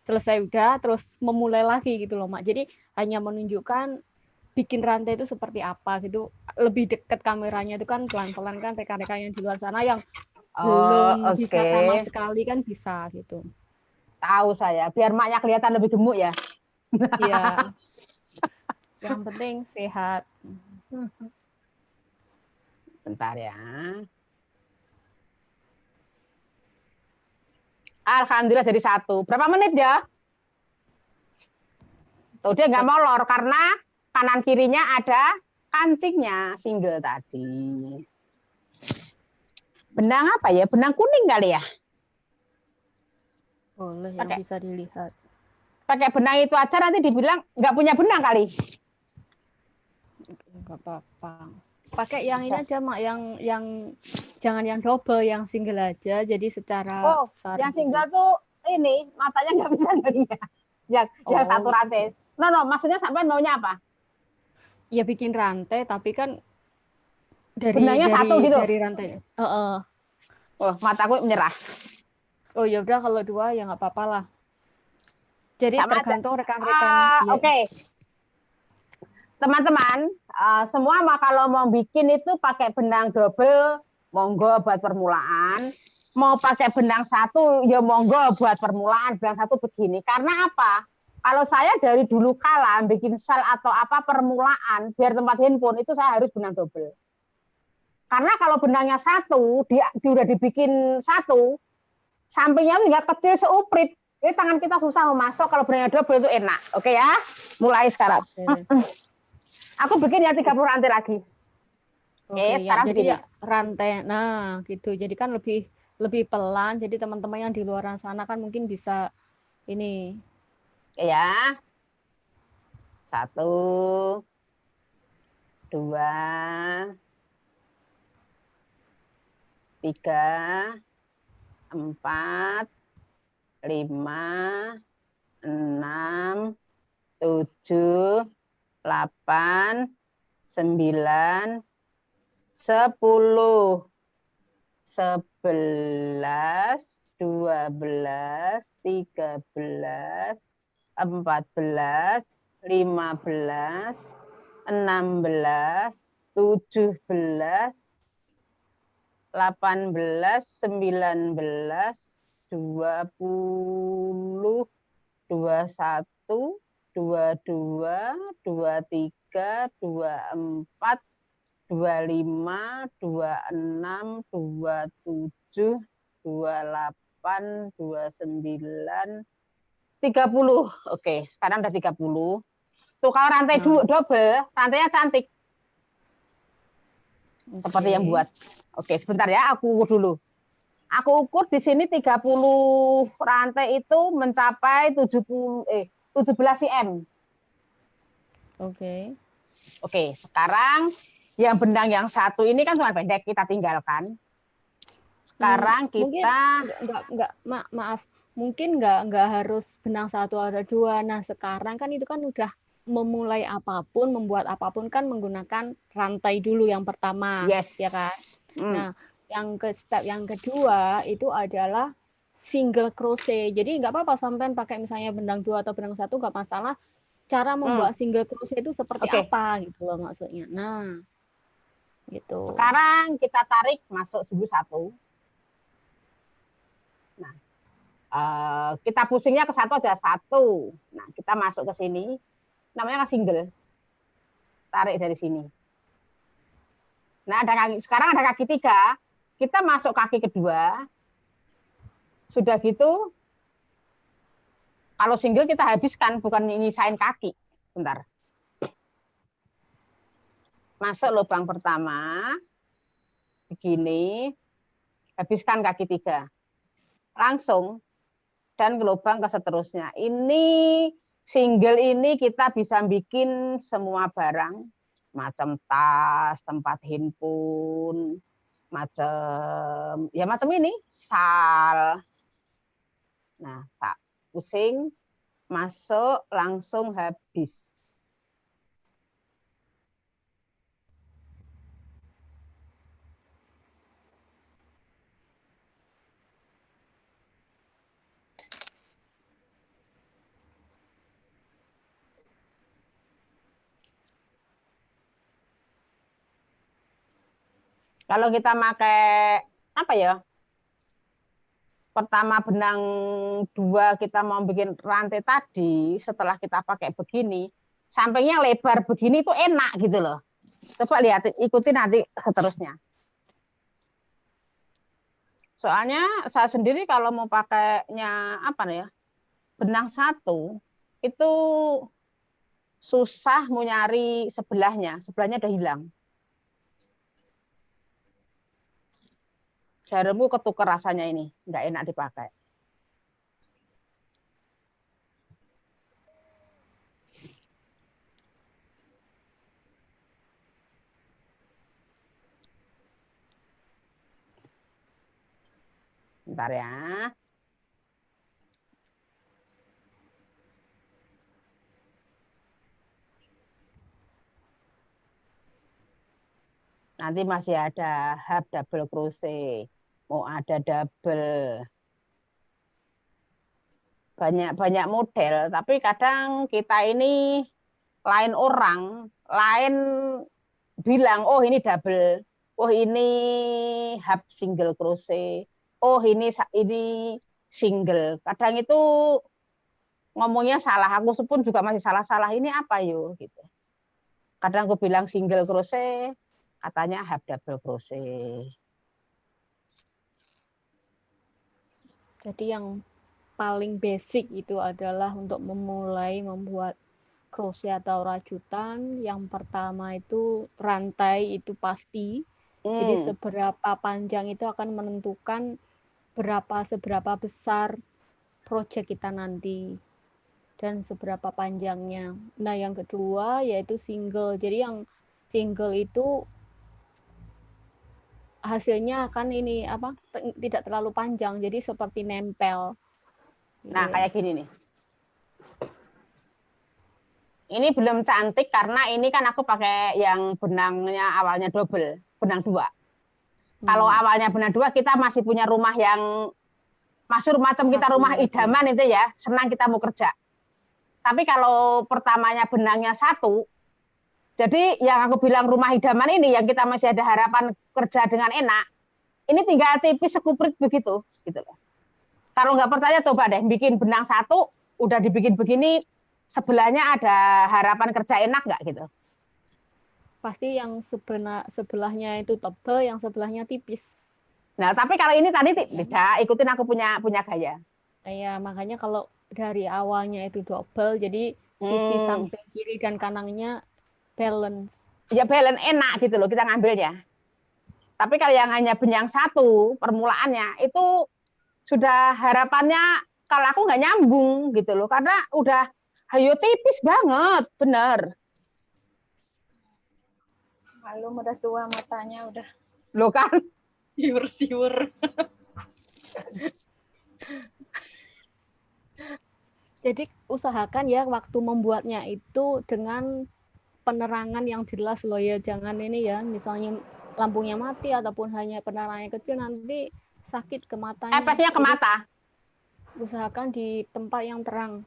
selesai udah terus memulai lagi gitu loh, Mak. Jadi hanya menunjukkan bikin rantai itu seperti apa gitu, lebih dekat kameranya itu kan pelan-pelan kan rekan-rekan yang di luar sana yang belum bisa sama sekali kan bisa gitu. Tahu saya, biar maknya kelihatan lebih gemuk ya. Iya. Yang penting sehat. Bentar ya. Alhamdulillah jadi 1. Berapa menit ya? Tuh dia nggak molor karena kanan kirinya ada kancingnya single tadi. Benang apa ya? Benang kuning kali ya? Boleh yang bisa dilihat. Pakai benang itu aja nanti dibilang nggak punya benang kali. Nggak apa-apa. Pakai yang ini aja, Mak, yang jangan yang double, yang single aja. Jadi secara yang single tuh ini matanya nggak bisa ngelihat. Yang satu rantai. No, maksudnya sampai maunya apa? Ya bikin rantai, tapi kan benangnya satu gitu. Dari rantai. Oh, mataku menyerah. Oh ya udah, kalau 2 ya nggak apa-apa lah. Jadi tergantung rekan-rekan. Oke. Teman-teman, semua kalau mau bikin itu pakai benang double, monggo buat permulaan. Mau pakai benang 1, ya monggo buat permulaan. Benang 1 begini. Karena apa? Kalau saya dari dulu kala bikin sel atau apa permulaan, biar tempat handphone itu saya harus benang double. Karena kalau benangnya 1, dia udah dibikin 1, sampingnya tinggal kecil seuprit. Ini tangan kita susah mau masuk, kalau benangnya double itu enak. Oke ya? Mulai sekarang. Aku bikin ya 30 rantai lagi. Oke, sekarang jadi ya rantai. Nah, gitu. Jadi kan lebih pelan. Jadi teman-teman yang di luar sana kan mungkin bisa ini. Ya. 1, 2, 3, 4, 5, 6, 7, 8, 9, 10, 11, 12, 13, 14, 15, 16, 17, 18, 19, 20, 21, 22, 23, 24, 25, 26, 27, 28, 29, 30. Oke, sekarang udah 30. Tuh kalau rantai double, rantainya cantik. Seperti yang buat. Oke, sebentar ya, aku ukur dulu. Aku ukur di sini 30 rantai itu mencapai 17 cm. Oke, sekarang yang benang yang 1 ini kan cuma pendek, kita tinggalkan. Sekarang kita maaf, mungkin nggak harus benang 1 atau 2. Nah, sekarang kan itu kan udah memulai apapun, membuat apapun kan menggunakan rantai dulu yang pertama, ya kan? Nah, Step yang kedua itu adalah single crochet. Jadi nggak apa-apa sampean pakai misalnya benang 2 atau benang 1 nggak masalah. Cara membuat single crochet itu seperti Oke. apa gitu loh maksudnya. Nah, gitu. Sekarang kita tarik masuk sumbu 1. Nah, kita pusingnya ke 1 aja 1. Nah, kita masuk ke sini. Namanya single. Tarik dari sini. Nah, sekarang ada kaki 3. Kita masuk kaki kedua. Sudah gitu, kalau single kita habiskan, bukan nyisain kaki. Bentar. Masuk lubang pertama. Begini. Habiskan kaki 3. Langsung. Dan ke lubang ke seterusnya. Ini single ini kita bisa bikin semua barang. Macam tas, tempat handphone, macam ini, sal. Nah, pusing, masuk, langsung habis. Kalau kita pakai apa ya? Pertama benang 2 kita mau bikin rantai tadi, setelah kita pakai begini, sampingnya lebar begini itu enak gitu loh. Coba lihat, ikuti nanti seterusnya. Soalnya saya sendiri kalau mau pakainya apa ya, benang 1 itu susah mau nyari sebelahnya udah hilang. Jarumku ketukar rasanya ini, nggak enak dipakai. Bentar ya. Nanti masih ada half double crochet. Mau ada double. Banyak model, tapi kadang kita ini lain orang, lain bilang, oh ini double, oh ini half single crochet, oh ini single. Kadang itu ngomongnya salah, aku pun juga masih salah-salah, ini apa yuk gitu. Kadang aku bilang single crochet, katanya half double crochet. Jadi yang paling basic itu adalah untuk memulai membuat crochet atau rajutan. Yang pertama itu rantai itu pasti. Jadi seberapa panjang itu akan menentukan seberapa besar project kita nanti dan seberapa panjangnya. Nah, yang kedua yaitu single. Jadi yang single itu hasilnya akan tidak terlalu panjang, jadi seperti nempel. Nah, kayak gini nih. Ini belum cantik karena ini kan aku pakai yang benangnya awalnya double, benang 2. Kalau awalnya benang 2 kita masih punya rumah yang masuk macam kita rumah idaman itu ya, senang kita mau kerja. Tapi kalau pertamanya benangnya 1, jadi yang aku bilang rumah idaman ini yang kita masih ada harapan kerja dengan enak, ini tinggal tipis sekuprit begitu, gitu loh. Kalau nggak percaya coba deh bikin benang 1, udah dibikin begini, sebelahnya ada harapan kerja enak nggak gitu? Pasti yang sebelahnya itu tebal, yang sebelahnya tipis. Nah, tapi kalau ini tadi tidak, ikutin aku punya gaya. Iya, makanya kalau dari awalnya itu double, jadi sisi samping kiri dan kanannya balance. Ya balance enak gitu loh kita ngambilnya. Tapi kalau yang hanya benang 1 permulaannya itu sudah harapannya kalau aku nggak nyambung gitu loh, karena udah hayo tipis banget, bener. Malum udah tua matanya udah Loh kan? siur-siur. Jadi usahakan ya waktu membuatnya itu dengan penerangan yang jelas loh ya, jangan ini ya, misalnya lampunya mati ataupun hanya penerangannya kecil, nanti sakit ke matanya. Efeknya ke Jadi, mata. usahakan di tempat yang terang.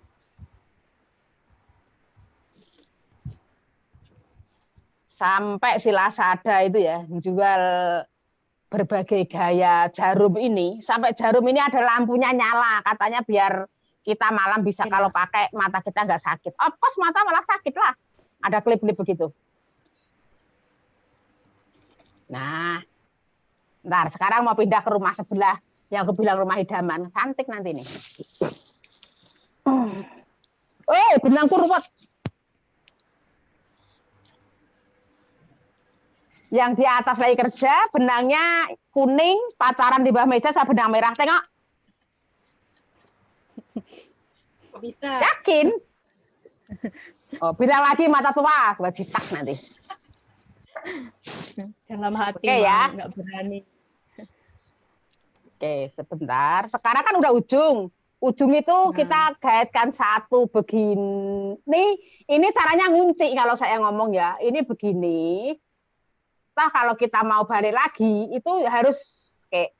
Sampai si Lazada itu ya jual berbagai gaya jarum ini, sampai jarum ini ada lampunya nyala, katanya biar kita malam bisa Enak. kalau pakai mata kita nggak sakit. Of course mata malah sakit lah. Ada klip-klip begitu. Nah, ntar sekarang mau pindah ke rumah sebelah yang aku bilang rumah idaman, cantik nanti nih. Benangku ruwet. Yang di atas lagi kerja, benangnya kuning, pacaran di bawah meja sama benang merah. Tengok. Bisa. Yakin? Oh, bilang lagi mata tua, gua citak nanti. Dalam hati, Oke, ya. nggak berani. Oke, sebentar. Sekarang kan udah ujung. Ujung itu kita gaitkan satu begini. Ini caranya ngunci kalau saya ngomong ya. Ini begini. Nah, kalau kita mau balik lagi, itu harus kayak.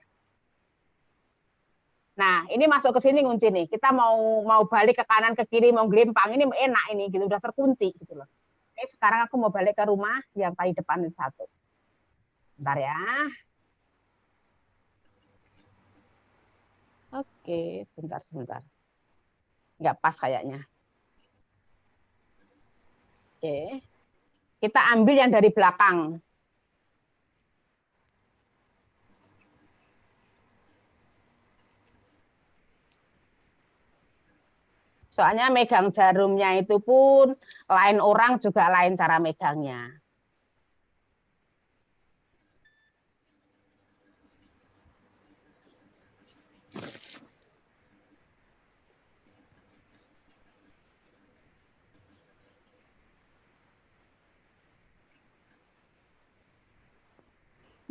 Nah, ini masuk ke sini ngunci nih. Kita mau balik ke kanan, ke kiri, mau gelimpang. Ini enak ini, gitu. Udah terkunci gitu loh. Oke, sekarang aku mau balik ke rumah yang paling depan ini satu. Bentar ya. Oke, sebentar. Nggak pas kayaknya. Oke. Kita ambil yang dari belakang. Soalnya megang jarumnya itu pun lain orang juga lain cara megangnya.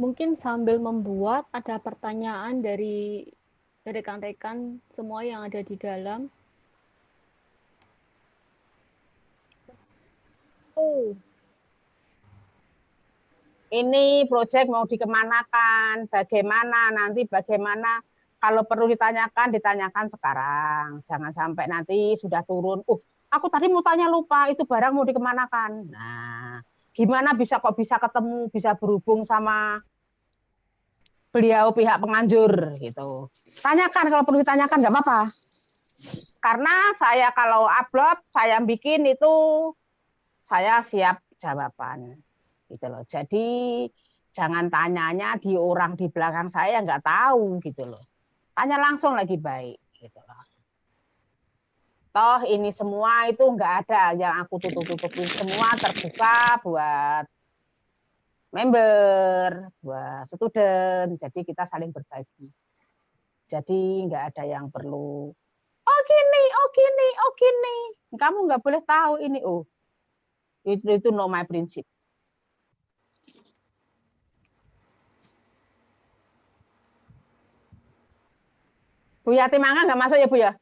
Mungkin sambil membuat, ada pertanyaan dari rekan-rekan semua yang ada di dalam. Ini proyek mau dikemanakan, bagaimana, kalau perlu ditanyakan sekarang. Jangan sampai nanti sudah turun, aku tadi mau tanya lupa, itu barang mau dikemanakan. Nah, gimana bisa ketemu, bisa berhubung sama beliau pihak penganjur gitu. Tanyakan kalau perlu ditanyakan, nggak apa-apa. Karena saya kalau upload, saya bikin itu, saya siap jawaban. Gitu loh. Jadi jangan tanyanya di orang di belakang saya nggak tahu gitu loh. Tanya langsung lagi baik gitu loh. Toh ini semua itu nggak ada yang aku tutup-tutupin, semua terbuka buat member, buat student. Jadi kita saling berbagi. Jadi nggak ada yang perlu oh gini. Kamu nggak boleh tahu ini itu no my prinsip. Bu Yati Mangga nggak masuk ya Bu ya?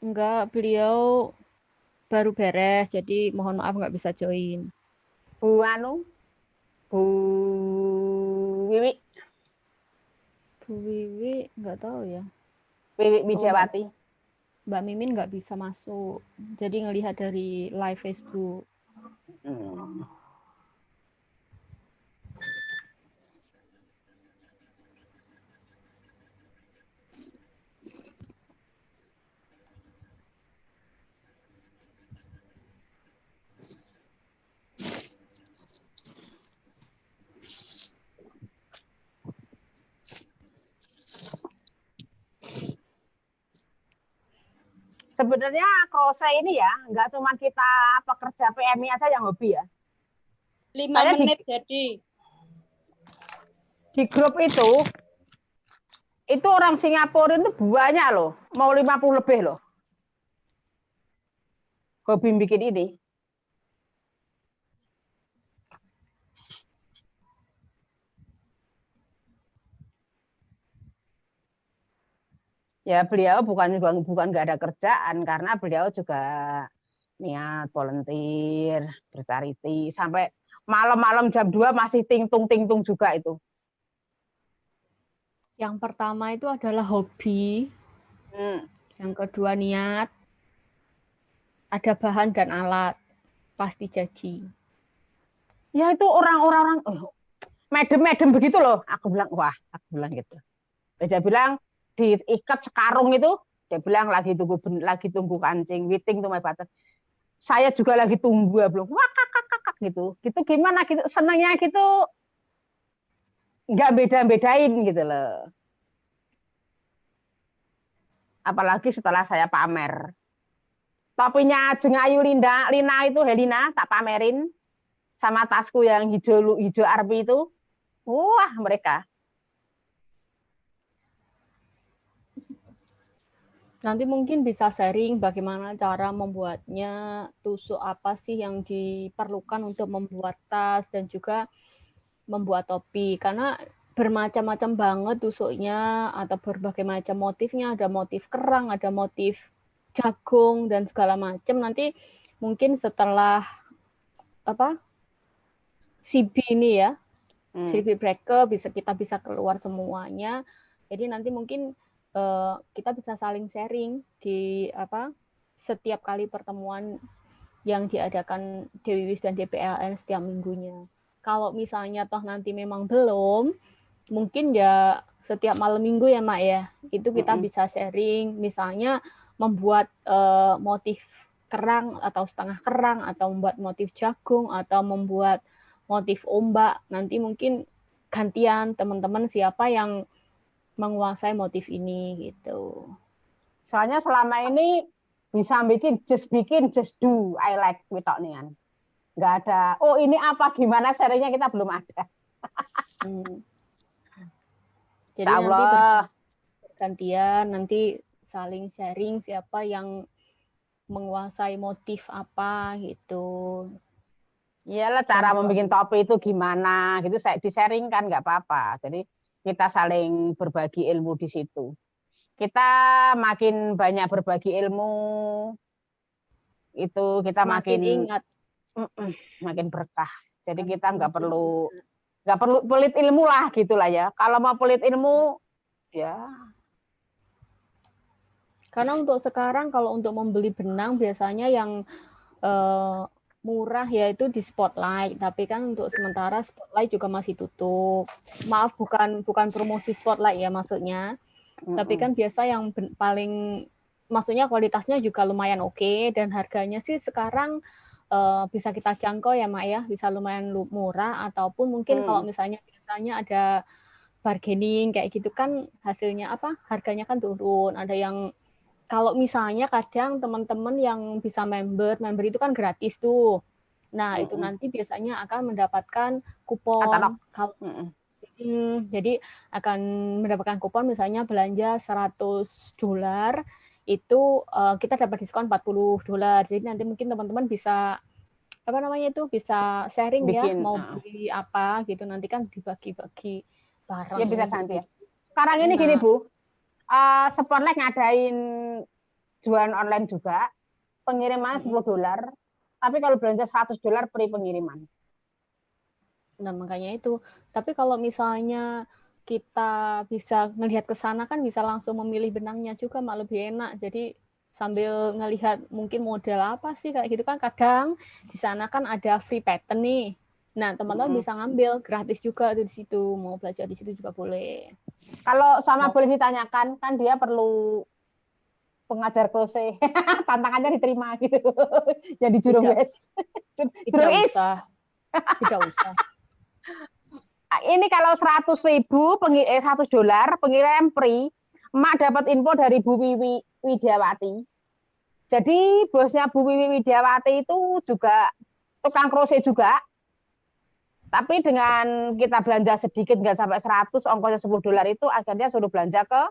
Enggak, beliau baru beres, jadi mohon maaf nggak bisa join. Bu Wiwi. Bu Wiwi nggak tahu ya. Wiwi Widiawati. Mbak Mimin nggak bisa masuk, jadi ngelihat dari live Facebook. Sebenarnya crochet ini ya, nggak cuma kita pekerja PMI aja yang hobi ya. 5 Saya menit jadi. Di grup itu orang Singapura itu banyak loh, mau 50 lebih loh. Hobi bikin ini. Ya beliau bukan nggak ada kerjaan karena beliau juga niat volunteer, bercariti sampai malam-malam jam 2 masih ting-tung juga itu. Yang pertama itu adalah hobi, yang kedua niat, ada bahan dan alat, pasti jadi. Ya itu orang-orang medem-medem begitu loh. Aku bilang gitu. Dia bilang diikat sekarung itu, dia bilang lagi tunggu kancing, waiting to my button. Saya juga lagi tunggu, ya belum. Wah, kakak gitu. Gitu gimana gitu, senangnya gitu nggak beda-bedain gitu loh. Apalagi setelah saya pamer. Topinya Jeng Ayu Lina itu Helina tak pamerin sama tasku yang hijau arpi itu. Wah, mereka. Nanti mungkin bisa sharing bagaimana cara membuatnya, tusuk apa sih yang diperlukan untuk membuat tas dan juga membuat topi. Karena bermacam-macam banget tusuknya atau berbagai macam motifnya. Ada motif kerang, ada motif jagung dan segala macam. Nanti mungkin setelah CB ini ya, CB breaker kita bisa keluar semuanya. Jadi nanti mungkin kita bisa saling sharing di setiap kali pertemuan yang diadakan Dewi Wis dan DPLN setiap minggunya. Kalau misalnya toh nanti memang belum, mungkin ya setiap malam minggu ya Mak ya, itu kita bisa sharing, misalnya membuat motif kerang atau setengah kerang, atau membuat motif jagung, atau membuat motif ombak. Nanti mungkin gantian teman-teman siapa yang menguasai motif ini gitu. Soalnya selama ini bisa bikin, just do, I like witok nian. Nggak ada, oh ini apa, gimana sharingnya kita belum ada. Jadi nanti bergantian, nanti saling sharing siapa yang menguasai motif apa gitu. Iyalah cara membuat topi itu gimana gitu, saya di-sharing kan nggak apa-apa. Jadi kita saling berbagi ilmu di situ. Kita makin banyak berbagi ilmu, itu kita Semakin ingat, makin berkah. Jadi kita nggak perlu pelit ilmu lah gitulah ya. Kalau mau pelit ilmu ya. Karena untuk sekarang kalau untuk membeli benang biasanya yang murah yaitu di Spotlight, tapi kan untuk sementara Spotlight juga masih tutup. Maaf, bukan promosi Spotlight ya maksudnya. Tapi kan biasa yang paling, maksudnya kualitasnya juga lumayan oke, dan harganya sih sekarang bisa kita jangkau ya Mak ya, bisa lumayan murah, ataupun mungkin kalau misalnya biasanya ada bargaining kayak gitu kan hasilnya harganya kan turun. Ada yang kalau misalnya kadang teman-teman yang bisa member itu kan gratis tuh. Nah, itu nanti biasanya akan mendapatkan kupon. Jadi akan mendapatkan kupon, misalnya belanja $100, itu kita dapat diskon $40. Jadi nanti mungkin teman-teman bisa bisa sharing ya, mau beli apa gitu, nanti kan dibagi-bagi barang. Ya bisa ganti ya. Sekarang ini gini Bu, Spotlight ngadain jualan online juga, pengiriman $10, tapi kalau belanja $100 free pengiriman. Nah, makanya itu. Tapi kalau misalnya kita bisa ngelihat ke sana kan bisa langsung memilih benangnya juga, Mak, lebih enak. Jadi sambil ngelihat mungkin model apa sih kayak gitu kan, kadang di sana kan ada free pattern nih. Nah, teman-teman bisa ngambil gratis juga di situ, mau belajar di situ juga boleh. Kalau sama boleh ditanyakan, kan dia perlu pengajar crochet, tantangannya diterima gitu. Jadi juru wes. Tidak usah. Ini kalau $100 pengiriman free, Emak dapat info dari Bu Wiwi Widiawati. Jadi bosnya Bu Wiwi Widiawati itu juga tukang crochet juga. Tapi dengan kita belanja sedikit, nggak sampai 100, ongkosnya $10 itu, akhirnya suruh belanja ke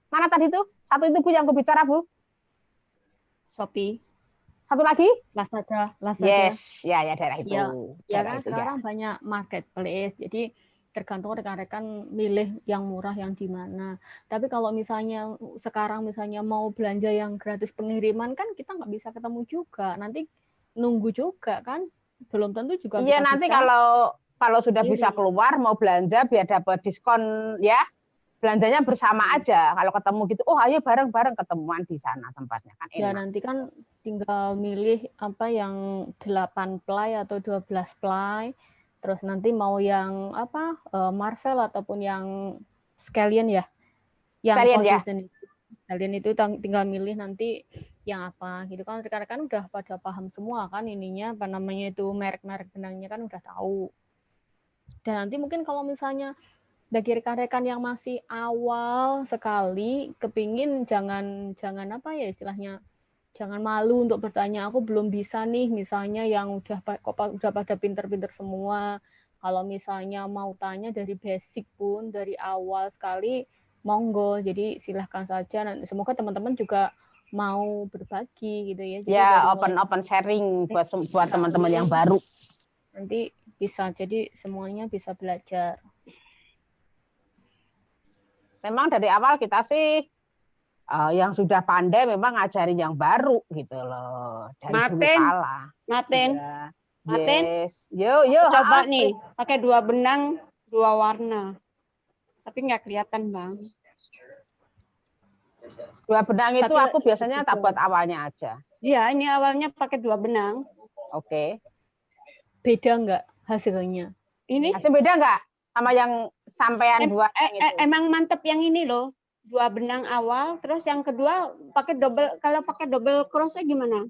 mana tadi tuh? Satu itu Bu yang aku bicara Bu. Shopee. Satu lagi? Lazada. Yes, ya daerah itu. Ya kan sekarang banyak marketplace, jadi tergantung rekan-rekan milih yang murah yang di mana. Tapi kalau misalnya sekarang mau belanja yang gratis pengiriman kan kita nggak bisa ketemu juga, nanti nunggu juga kan. belum tentu juga Iya, kita nanti bisa. kalau sudah bisa Sendiri. keluar mau belanja biar dapat diskon ya. Belanjanya bersama aja. Kalau ketemu gitu, oh ayo bareng-bareng ketemuan di sana tempatnya kan Ya enak. nanti kan tinggal milih apa yang 8 ply atau 12 ply. Terus nanti mau yang apa Marvel ataupun yang Scallion ya. Yang Sekalian ya. consistent kalian itu tinggal milih nanti yang apa gitu kan, rekan-rekan udah pada paham semua kan ininya apa namanya itu merek-merek benangnya kan udah tahu. Dan nanti mungkin kalau misalnya bagi rekan-rekan yang masih awal sekali kepingin jangan apa ya istilahnya, jangan malu untuk bertanya, aku belum bisa nih misalnya yang udah pada pinter-pinter semua. Kalau misalnya mau tanya dari basic pun dari awal sekali monggo, jadi silahkan saja. Semoga teman-teman juga mau berbagi gitu ya. Jadi Ya, dari open sharing buat teman-teman yang baru. nanti bisa jadi semuanya bisa belajar. Memang dari awal kita sih yang sudah pandai memang ngajarin yang baru gitu loh. Dari dulu Maten, kala. Maten, Ya. Maten. Yes. Yo, Coba nih, pakai 2 benang, 2 warna. Tapi nggak kelihatan, Bang. 2 benang itu Tapi aku biasanya tak buat awalnya aja. Iya, ini awalnya pakai 2 benang. Oke. Beda nggak hasilnya? Ini Masih beda nggak sama yang sampean buat yang itu? emang mantep yang ini loh. 2 benang awal, terus yang kedua pakai double. Kalau pakai double crochet gimana?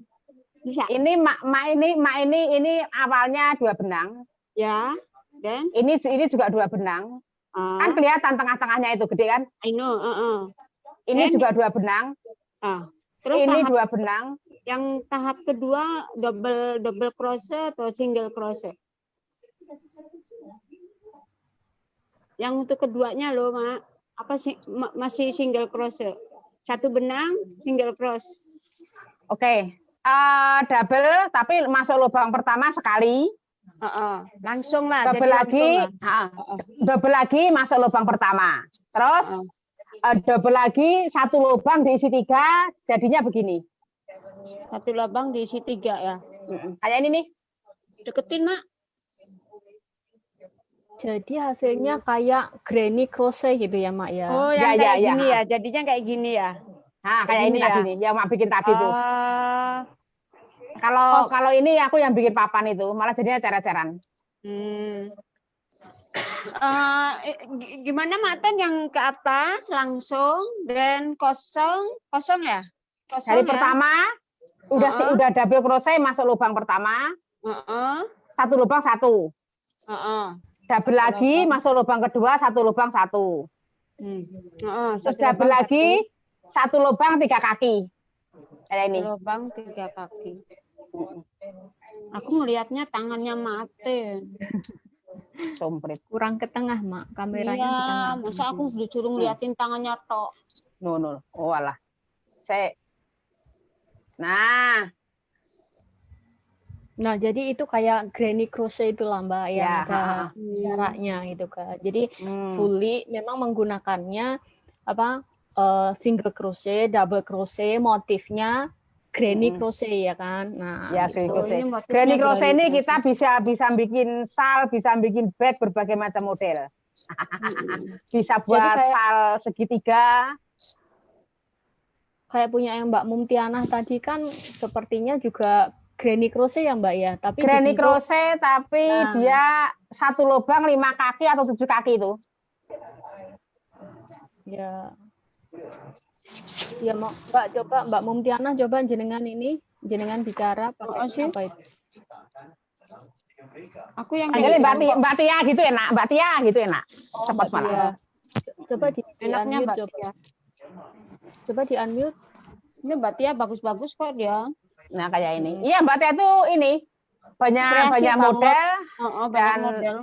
Bisa? Ini mak ini awalnya 2 benang. Ya. Dan Ini juga 2 benang. Kan kelihatan tengah-tengahnya itu gede kan? I know, Ini Dan- juga 2 benang. Terus Ini tahap 2 benang. yang tahap kedua double crochet atau single crochet? Yang untuk keduanya loh, Mak. Apa sih masih single crochet? 1 benang single crochet. Oke. Double tapi masuk lubang pertama sekali. Langsung lah. Double lagi, double lagi masuk lubang pertama. Terus double lagi 1 lubang diisi 3, jadinya begini. 1 lubang diisi 3 ya. Kayak ini nih. Deketin, Mak. Jadi hasilnya kayak granny crochet gitu ya, Mak ya. Oh, yang Ya, kayak ya. gini ya. Jadinya kayak gini ya. Nah, kayak ini Ini ya. tadi nih, yang mak bikin tadi tuh. Ah, Kalau ini aku yang bikin papan itu, malah jadinya cara-caran. Gimana Maten yang ke atas langsung dan kosong ya? Kosong Dari ya? pertama udah double crochet masuk lubang pertama, 1 lubang 1. Double lagi masuk lubang kedua 1 lubang 1. Terus double lagi 1 lubang 3 kaki. Kayak ini. Lubang 3 kaki. Aku ngelihatnya tangannya Maten. Somprit. Kurang ke tengah, Mak. Kameranya Iya, ke tengah. masa aku disuruh ngeliatin tangannya tok. No. Oh alah. Nah, jadi itu kayak granny crochet itu lah, Mbak, yang Ya, ada caranya gitu kan. Jadi fully memang menggunakannya apa single crochet, double crochet, motifnya granny crochet ya kan. Nah, Ya, gitu. granny crochet. Ini motifnya Granny crochet ini granny kita bisa bikin sal, bisa bikin bag berbagai macam model. Bisa buat kayak- sal segitiga. Kayak punya yang Mbak Mumtianah tadi kan sepertinya juga granny crochet ya, Mbak ya. Tapi Granny dibentuk- crochet tapi Nah. dia 1 lubang 5 kaki atau 7 kaki itu. Ya. Ya mau Mbak coba Mbak Mumtianah coba jenengan bicara pakai sih. apa itu? Aku yang Panggilin kayak Mbak Tia gitu enak. Mbak Tia gitu enak. Cepat malah. Ya. Coba di enaknya unmute, Mbak coba. Tia. Coba di unmute. Ini Mbak Tia bagus-bagus kok dia. Nah, kayak ini. Iya, Mbak Tia tuh ini banyak Kreatif banget. model. Banyak Dan- model.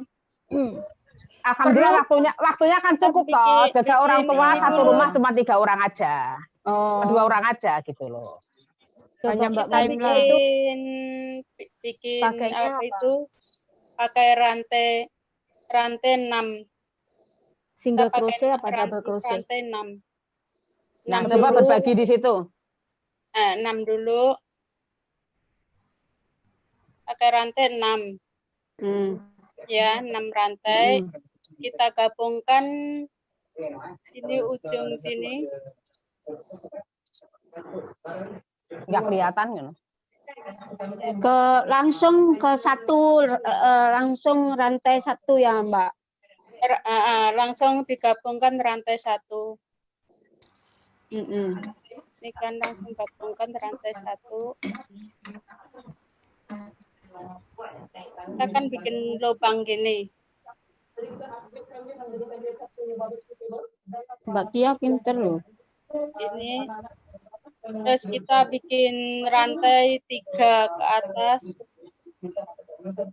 Alhamdulillah waktunya kan cukup toh. Jaga orang tua satu rumah cuma 3 orang aja. 2 orang aja gitu loh. Coba Mbak kita Mumtianah itu bikin Pakainya apa apa? itu pakai rantai 6. single Kita pakai crochet apa double crochet? rantai 6. Nah, 6 coba dulu. berbagi di situ. 6 dulu. pakai rantai 6. Ya, 6 rantai. Kita gabungkan ini ujung sini. Nggak kelihatan kan? Langsung ke satu, langsung rantai 1 ya Mbak. Langsung digabungkan rantai 1. Ini kan langsung gabungkan rantai 1. Kita kan bikin lubang gini. Mbak Tia pinter loh. Ini. Terus kita bikin rantai 3 ke atas. Rantai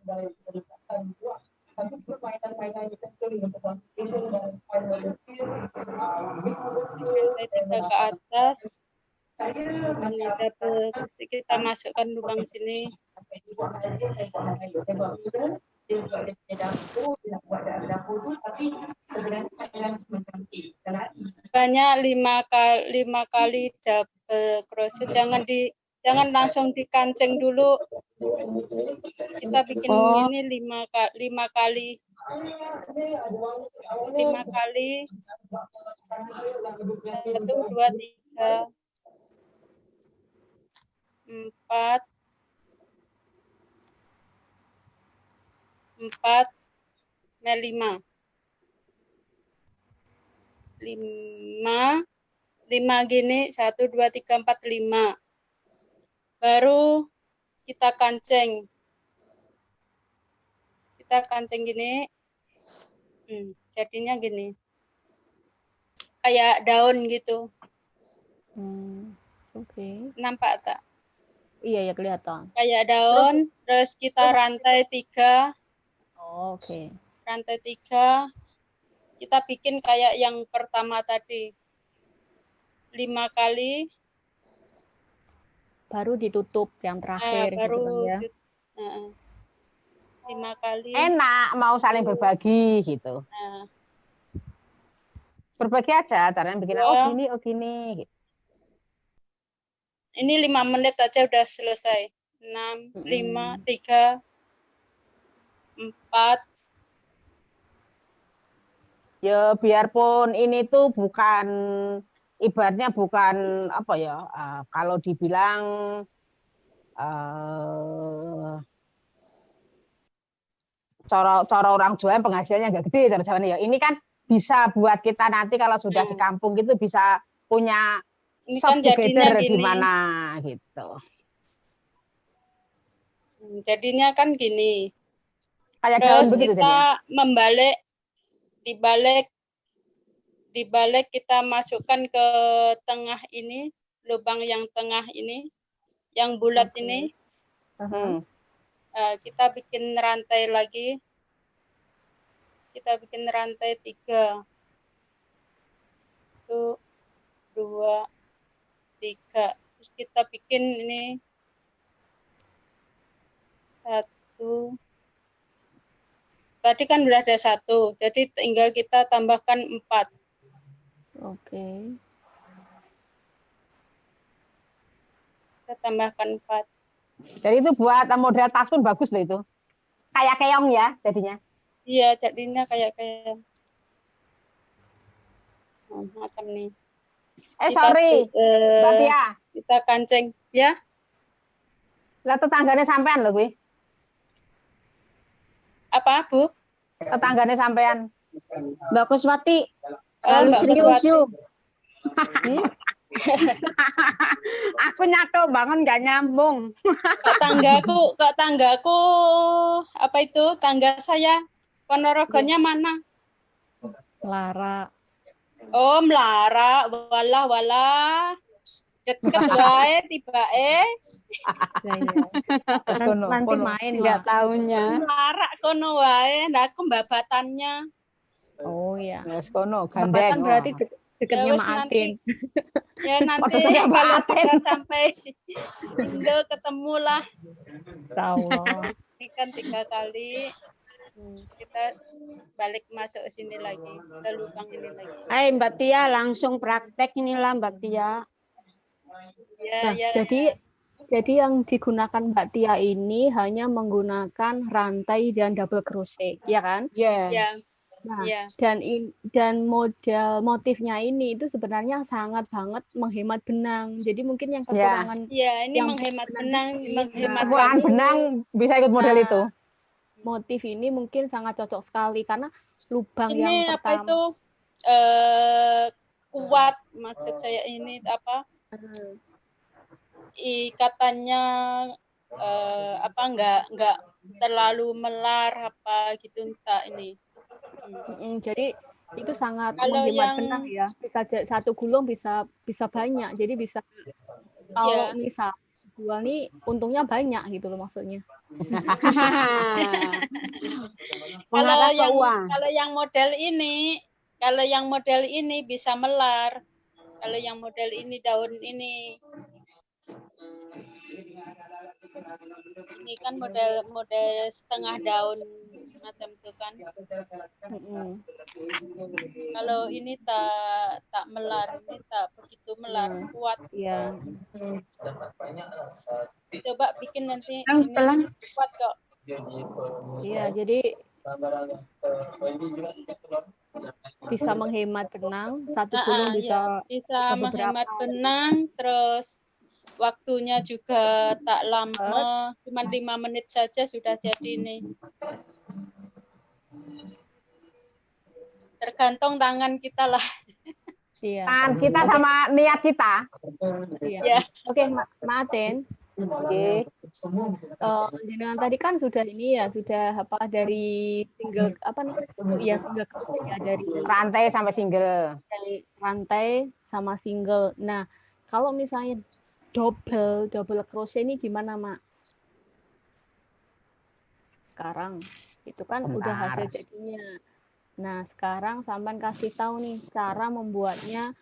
3 ke atas. Ini double, kita masukkan lubang sini. Banyak 5 kali double crochet. Jangan langsung dikancing dulu. Kita bikin ini 5 kali. 5 kali. 1, 2, 3. 4, 5 gini, 1, 2, 3, 4, 5. Baru kita kancing. Kita kancing gini. Jadinya gini. Kayak daun gitu. Oke. Nampak tak? Iya ya kelihatan. Kayak daun, terus kita rantai 3. Oke. Rantai 3. Kita bikin kayak yang pertama tadi. 5 kali. Baru ditutup yang terakhir Baru gitu kan ya. 5 kali. Enak, mau saling berbagi gitu. Berbagi aja, caranya bikin oh gini. Gitu. Ini 5 menit aja udah selesai. 6, 5, 3, 4. Ya biarpun ini tuh bukan, ibaratnya bukan apa ya, kalau dibilang cara orang Jawa penghasilannya nggak gede cara Jawa ya. Ini kan bisa buat kita nanti kalau sudah di kampung gitu bisa punya Ini shop kan jadinya together di gini. mana gitu. Jadinya kan gini. Kayak Terus daun begitu kita jadinya. dibalik kita masukkan ke tengah ini, lubang yang tengah ini, yang bulat ini. Kita bikin rantai lagi. Kita bikin rantai 3. 1, 2, 3. Terus kita bikin ini 1. Tadi kan udah ada 1, jadi tinggal kita tambahkan 4. Oke. Kita tambahkan 4. Jadi itu buat model tas pun bagus loh itu. Kayak keong ya jadinya. Iya, jadinya kayak macam nih. Sorry, Mbak Tia. Kita kancing, ya. Lah tetangganya sampean loh gue. Apa, Bu? Tetangganya sampean. Mbak Kuswati, Mbak serius Kuswati. yuk. Aku nyato banget nggak nyambung. Kak tanggaku, apa itu? Tangga saya, Ponorogonya mana? Lara. Oh, Melara, walah. Deket wae tiba Nanti main Nggak tahunya. Melara kono wae, ndak aku babatannya. Oh iya. Wes kono Babatan gandeng. berarti deketnya Ya, wes Maatin. Ya nanti deketnya Mbak kalau Atin. kita sampai Indo ketemulah. Insyaallah. Ini kan 3 kali. Kita balik masuk ke sini lagi, ke lubang ini lagi. Hai Mbak Tia, langsung praktek inilah Mbak Tia. Ya, Nah, ya. jadi Jadi yang digunakan Mbak Tia ini hanya menggunakan rantai dan double crochet, ya kan? Ya. Ya, Nah, ya. dan model motifnya ini itu sebenarnya sangat banget menghemat benang. Jadi mungkin yang kekurangan Ya, ini yang menghemat benang benang, ini, menghemat Kekurangan waktu. benang bisa ikut model Nah, itu. motif ini mungkin sangat cocok sekali karena lubang yang Ini apa pertama. itu kuat, maksud saya ini apa? Ikatannya apa nggak terlalu melar apa gitu entah ini. Jadi itu sangat Kalau menghemat yang benang ya. Bisa satu gulung bisa banyak. Jadi bisa kalau ya, misal jual nih untungnya banyak gitu loh maksudnya. Mengarah ke uang. kalau yang model ini bisa melar. Kalau yang model ini daun ini kan model setengah daun macam itu kan. Kalau ini tak melar, ini tak begitu melar, kuat. Iya. Coba bikin nanti Yang ini pelan. kuat kok. Iya, jadi bisa menghemat benang, satu gulung bisa bisa menghemat beberapa. benang, terus waktunya juga tak lama, cuma 5 menit saja sudah jadi nih. Tergantung tangan kita lah. Iya. Tangan kita sama niat kita. Iya. Ya. Oke, Maten. Oke. Jenengan tadi kan sudah ini ya, sudah apa dari single apa nih? Ya single crochet ya dari Rantai sampai single. dari rantai sama single. Nah, kalau misalnya double crochet ini gimana, Mak? Sekarang itu kan udah hasil jadinya. Nah, sekarang sampean kasih tahu nih cara membuatnya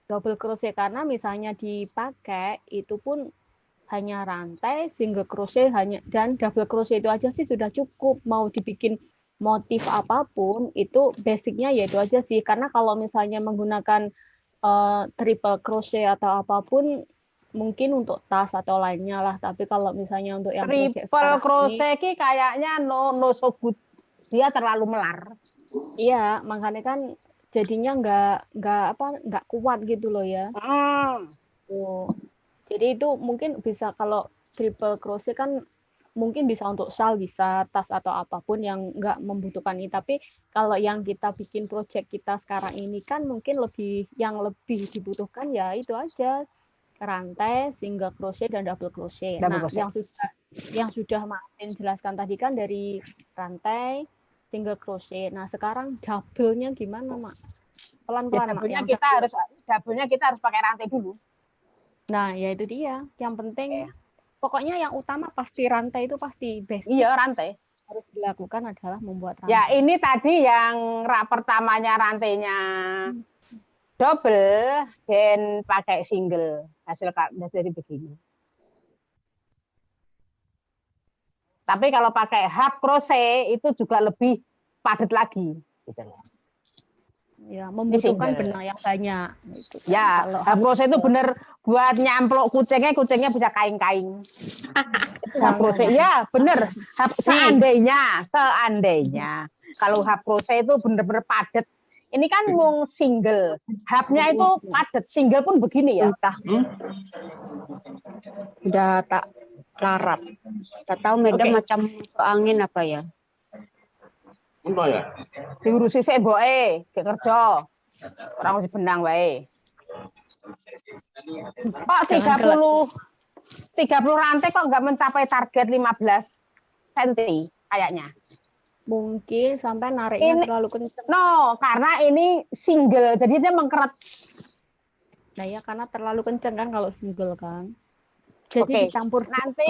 double crochet karena misalnya dipakai itu pun hanya rantai, single crochet hanya dan double crochet itu aja sih sudah cukup. Mau dibikin motif apapun itu basicnya ya itu aja sih. Karena kalau misalnya menggunakan triple crochet atau apapun mungkin untuk tas atau lainnya lah. Tapi kalau misalnya untuk yang triple crochet ki kayaknya no so good. Dia terlalu melar. Iya, makanya kan jadinya nggak kuat gitu loh ya. Tuh. Jadi itu mungkin bisa kalau triple crochet kan mungkin bisa untuk shawl, bisa tas atau apapun yang nggak membutuhkan ini. Tapi kalau yang kita bikin project kita sekarang ini kan mungkin yang lebih dibutuhkan ya itu aja rantai, single crochet dan double crochet. Yang sudah Martin jelaskan tadi kan dari rantai, single crochet. Nah sekarang double-nya gimana, Mak? Pelan-pelan, Mak. Double-nya kita harus pakai rantai dulu. Nah, ya itu dia. Yang penting, pokoknya yang utama pasti rantai itu pasti basic. Iya, rantai. Harus dilakukan adalah membuat rantai. Ya, ini tadi yang pertamanya rantainya double dan pakai single. Hasil dari begini. Tapi kalau pakai half crochet itu juga lebih padat lagi. Gitu. Ya, membutuhkan benang yang banyak. Gitu. Ya, half crochet itu bener buat nyamplok kucingnya bisa kain-kain. Half crochet, ya bener. Seandainya kalau half crochet itu bener-bener padat. Ini kan mung single, halfnya itu padat. Single pun begini ya. Udah tak larap. Tak tahu medam macam angin apa ya. Diurusi sik mboke, gek kerja. Ora mesti benang wae. Kok 30 rantai kok nggak mencapai target 15 cm kayaknya. Mungkin sampai nariknya terlalu kencang. No, karena ini single, jadi dia mengkeret. Nah ya karena terlalu kencang kan kalau single kan. Jadi dicampur nanti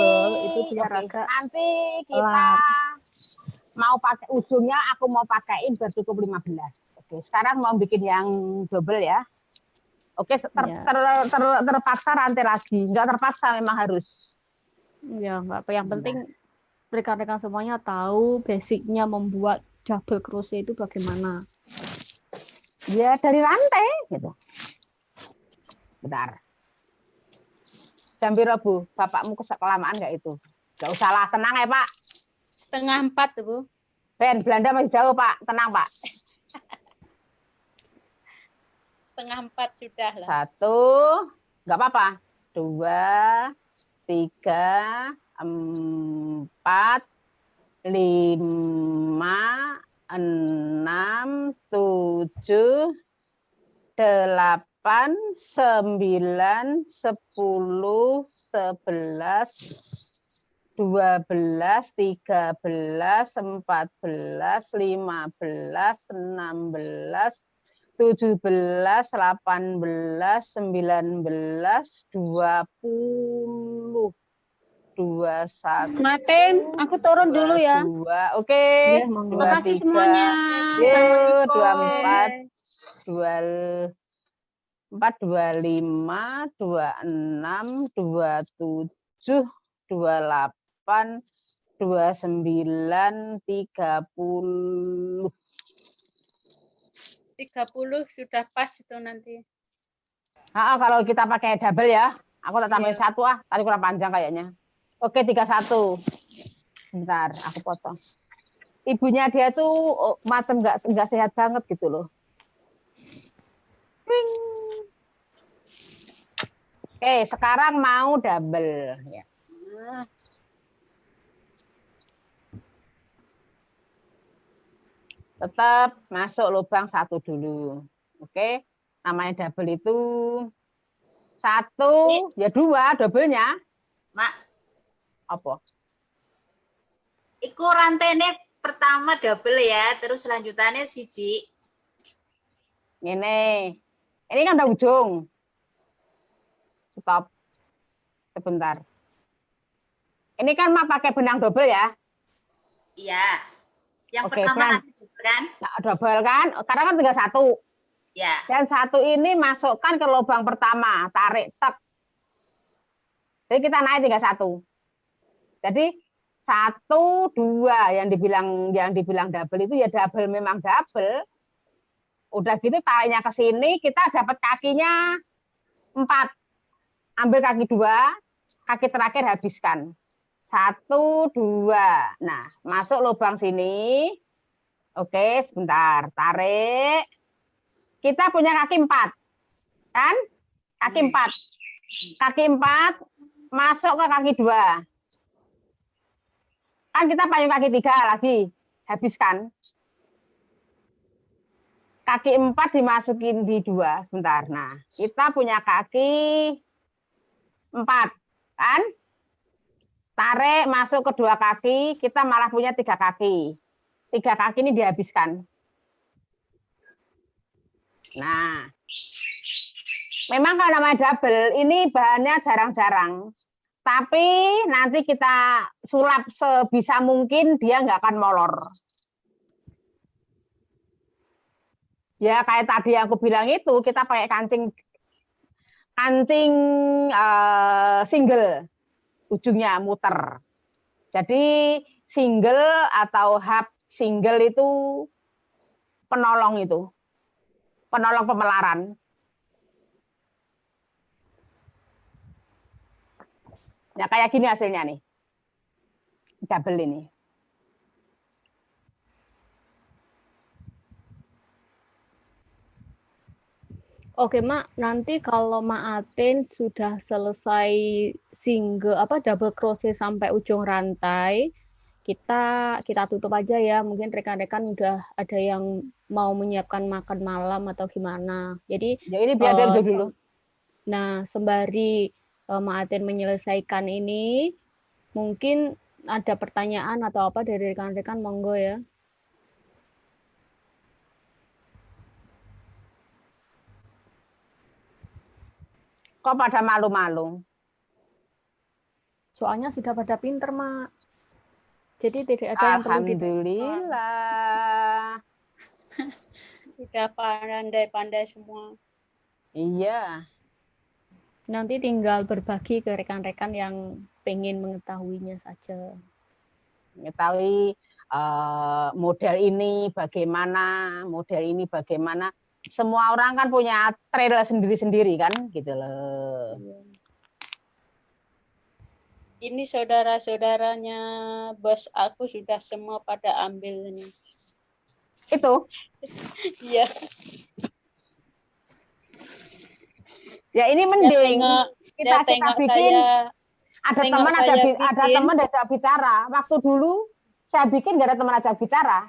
itu biar agak nanti kita mau pakai ujungnya aku mau pakaiin biar cukup 15. Oke, sekarang mau bikin yang double ya. Oke, terpaksa rantai lagi. Enggak terpaksa, memang harus. Ya, enggak apa. Yang penting rekan-rekan semuanya tahu basicnya membuat double crochet itu bagaimana. Ya, dari rantai gitu. Bentar. Jam piro, Bu? Bapakmu kelamaan nggak itu? Nggak usah lah, tenang ya, Pak. 3:30, Bu. Ben, Belanda masih jauh, Pak. Tenang, Pak. 3:30 sudah lah. 1, nggak apa-apa. 2, 3, 4, 5, 6, 7, 8, 9, 10, 11, 12, 13, 14, 15, 16, 17, 18, 19, 20, 21. Maten, aku turun dulu ya. 22. Oke. Ya, monggo. Makasih 23. semuanya. Ye, Assalamualaikum. 24, 25, 26, 27, 28, 29, 30. 30 sudah pas itu nanti. Kalau kita pakai double ya. Aku tak tambahin Iya. 1 tadi kurang panjang kayaknya. Oke, 31. Bentar, aku potong. Ibunya dia tuh macam nggak sehat banget gitu loh. Wing. Oke, sekarang mau double ya. Tetap masuk lubang 1 dulu. Oke, namanya double itu 1 ya 2 doublenya. Mak, Apa? iku rantainya pertama double ya, terus lanjutannya siji. Ini kan ada ujung. Stop. Sebentar. Ini kan Mak pakai benang double ya? Iya. Yang Oke, pertama nanti double kan? Nah, double kan? Karena kan tinggal 1. Ya. Dan 1 ini masukkan ke lubang pertama, tarik tek. Jadi kita naik tinggal 1. Jadi 1, 2 yang dibilang double itu ya double, memang double. Udah gitu tariknya ke sini, kita dapat kakinya 4. Ambil kaki 2, kaki terakhir habiskan. 1, 2. Nah, masuk lubang sini. Oke, sebentar. Tarik. Kita punya kaki 4. Kan? Kaki 4. Kaki 4 masuk ke kaki 2. Kan kita payung kaki 3 lagi. Habiskan. Kaki 4 dimasukin di 2. Sebentar. Nah, kita punya kaki 4. Kan? Tarik masuk ke 2 kaki. Kita malah punya 3 kaki. 3 kaki ini dihabiskan. Nah, memang kalau namanya double, ini bahannya jarang-jarang. Tapi nanti kita sulap sebisa mungkin dia nggak akan molor. Ya kayak tadi yang aku bilang itu, kita pakai kancing single, ujungnya muter. Jadi single atau half single itu penolong itu. Penolong pemelaran. Ya kayak gini hasilnya nih. Double ini. Oke, Mak, nanti kalau Mak Atin sudah selesai double crochet sampai ujung rantai, kita tutup aja ya. Mungkin rekan-rekan udah ada yang mau menyiapkan makan malam atau gimana. Jadi ya ini biar dia dulu. Nah, sembari Mak Atin menyelesaikan ini, mungkin ada pertanyaan atau apa dari rekan-rekan, monggo ya. Kok pada malu-malu? Soalnya sudah pada pinter, Mak. Jadi tidak ada yang perlu Alhamdulillah. Sudah pandai-pandai semua. Iya. Nanti tinggal berbagi ke rekan-rekan yang pengen mengetahuinya saja. Mengetahui model ini bagaimana, Semua orang kan punya trail sendiri-sendiri kan, gitu loh. Ini saudara-saudaranya bos aku sudah semua pada ambil ini. Itu. Iya. Ya ini Dia mending tengok, dia kita tengok bikin. saya, Ada tengok teman saya ada bikin. teman diajak bicara. Waktu dulu saya bikin gak ada teman ajak bicara.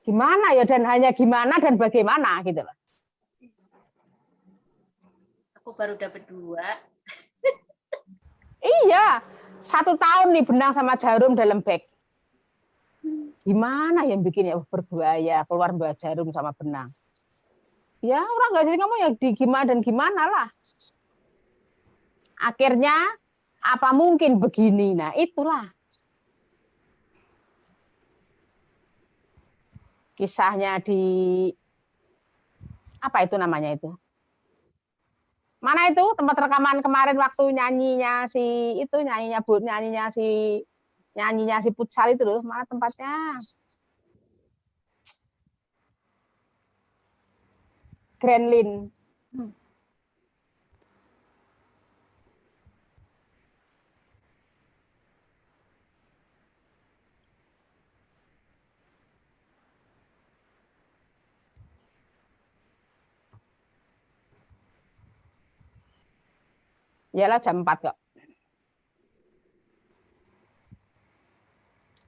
Gimana ya, dan hanya gimana dan bagaimana gitu loh. Aku baru dapat 2. Iya, 1 tahun nih benang sama jarum dalam bag. Gimana yang bikin ya berbahaya keluar bawa jarum sama benang. Ya orang nggak jadi ngomong ya di gimana dan gimana lah. Akhirnya apa mungkin begini? Nah itulah kisahnya di apa itu namanya itu? Mana itu tempat rekaman kemarin waktu nyanyinya si itu nyanyinya si Putsal itu loh, mana tempatnya? Grandlin. Yalah jam 4 kok.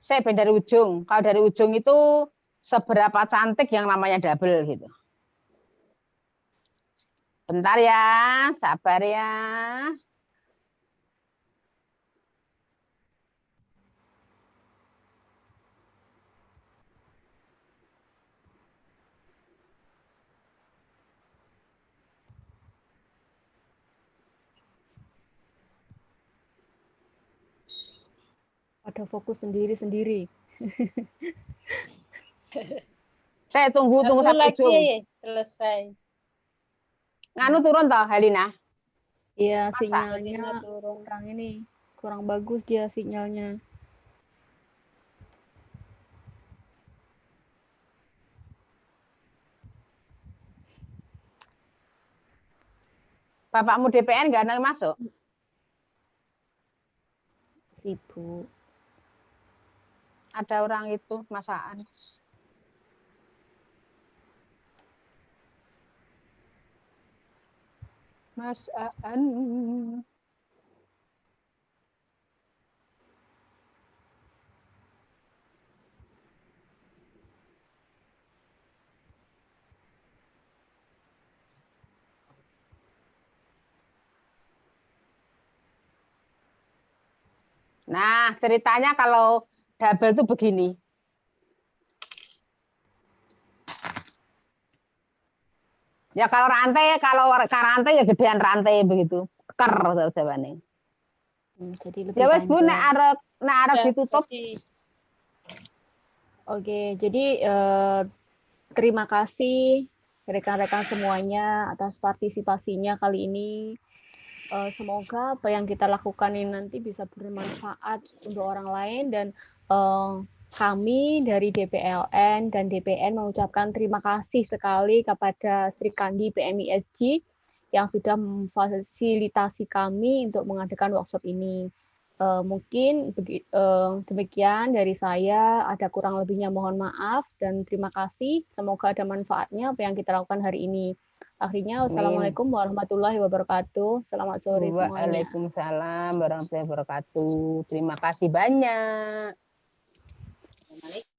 Saya dari ujung. Kalau dari ujung itu seberapa cantik yang namanya double gitu. Bentar ya, sabar ya. Pada fokus sendiri-sendiri. Saya tunggu Satu sampai lagi ujung. selesai. Nganu turun toh, Helena? Iya, Masa? sinyalnya Turun. kurang bagus dia sinyalnya. Bapakmu DPN nggak ada masuk? Sibuk. Ada orang itu masaan. Masaan. Nah, ceritanya kalau double itu begini. Ya kalau rantai ya gedean rantai begitu. Ker jawabannya. Jadi lebih Ya wes Bu, panjang. nek arep ditutup. Oke, jadi terima kasih rekan-rekan semuanya atas partisipasinya kali ini. Semoga apa yang kita lakukan ini nanti bisa bermanfaat untuk orang lain dan kami dari DPLN dan DPN mengucapkan terima kasih sekali kepada Sri Kandi PMISG yang sudah memfasilitasi kami untuk mengadakan workshop ini. Mungkin demikian dari saya, ada kurang lebihnya mohon maaf dan terima kasih. Semoga ada manfaatnya apa yang kita lakukan hari ini. Akhirnya, wassalamualaikum warahmatullahi wabarakatuh. Selamat sore semuanya. Waalaikumsalam warahmatullahi wabarakatuh. Terima kasih banyak.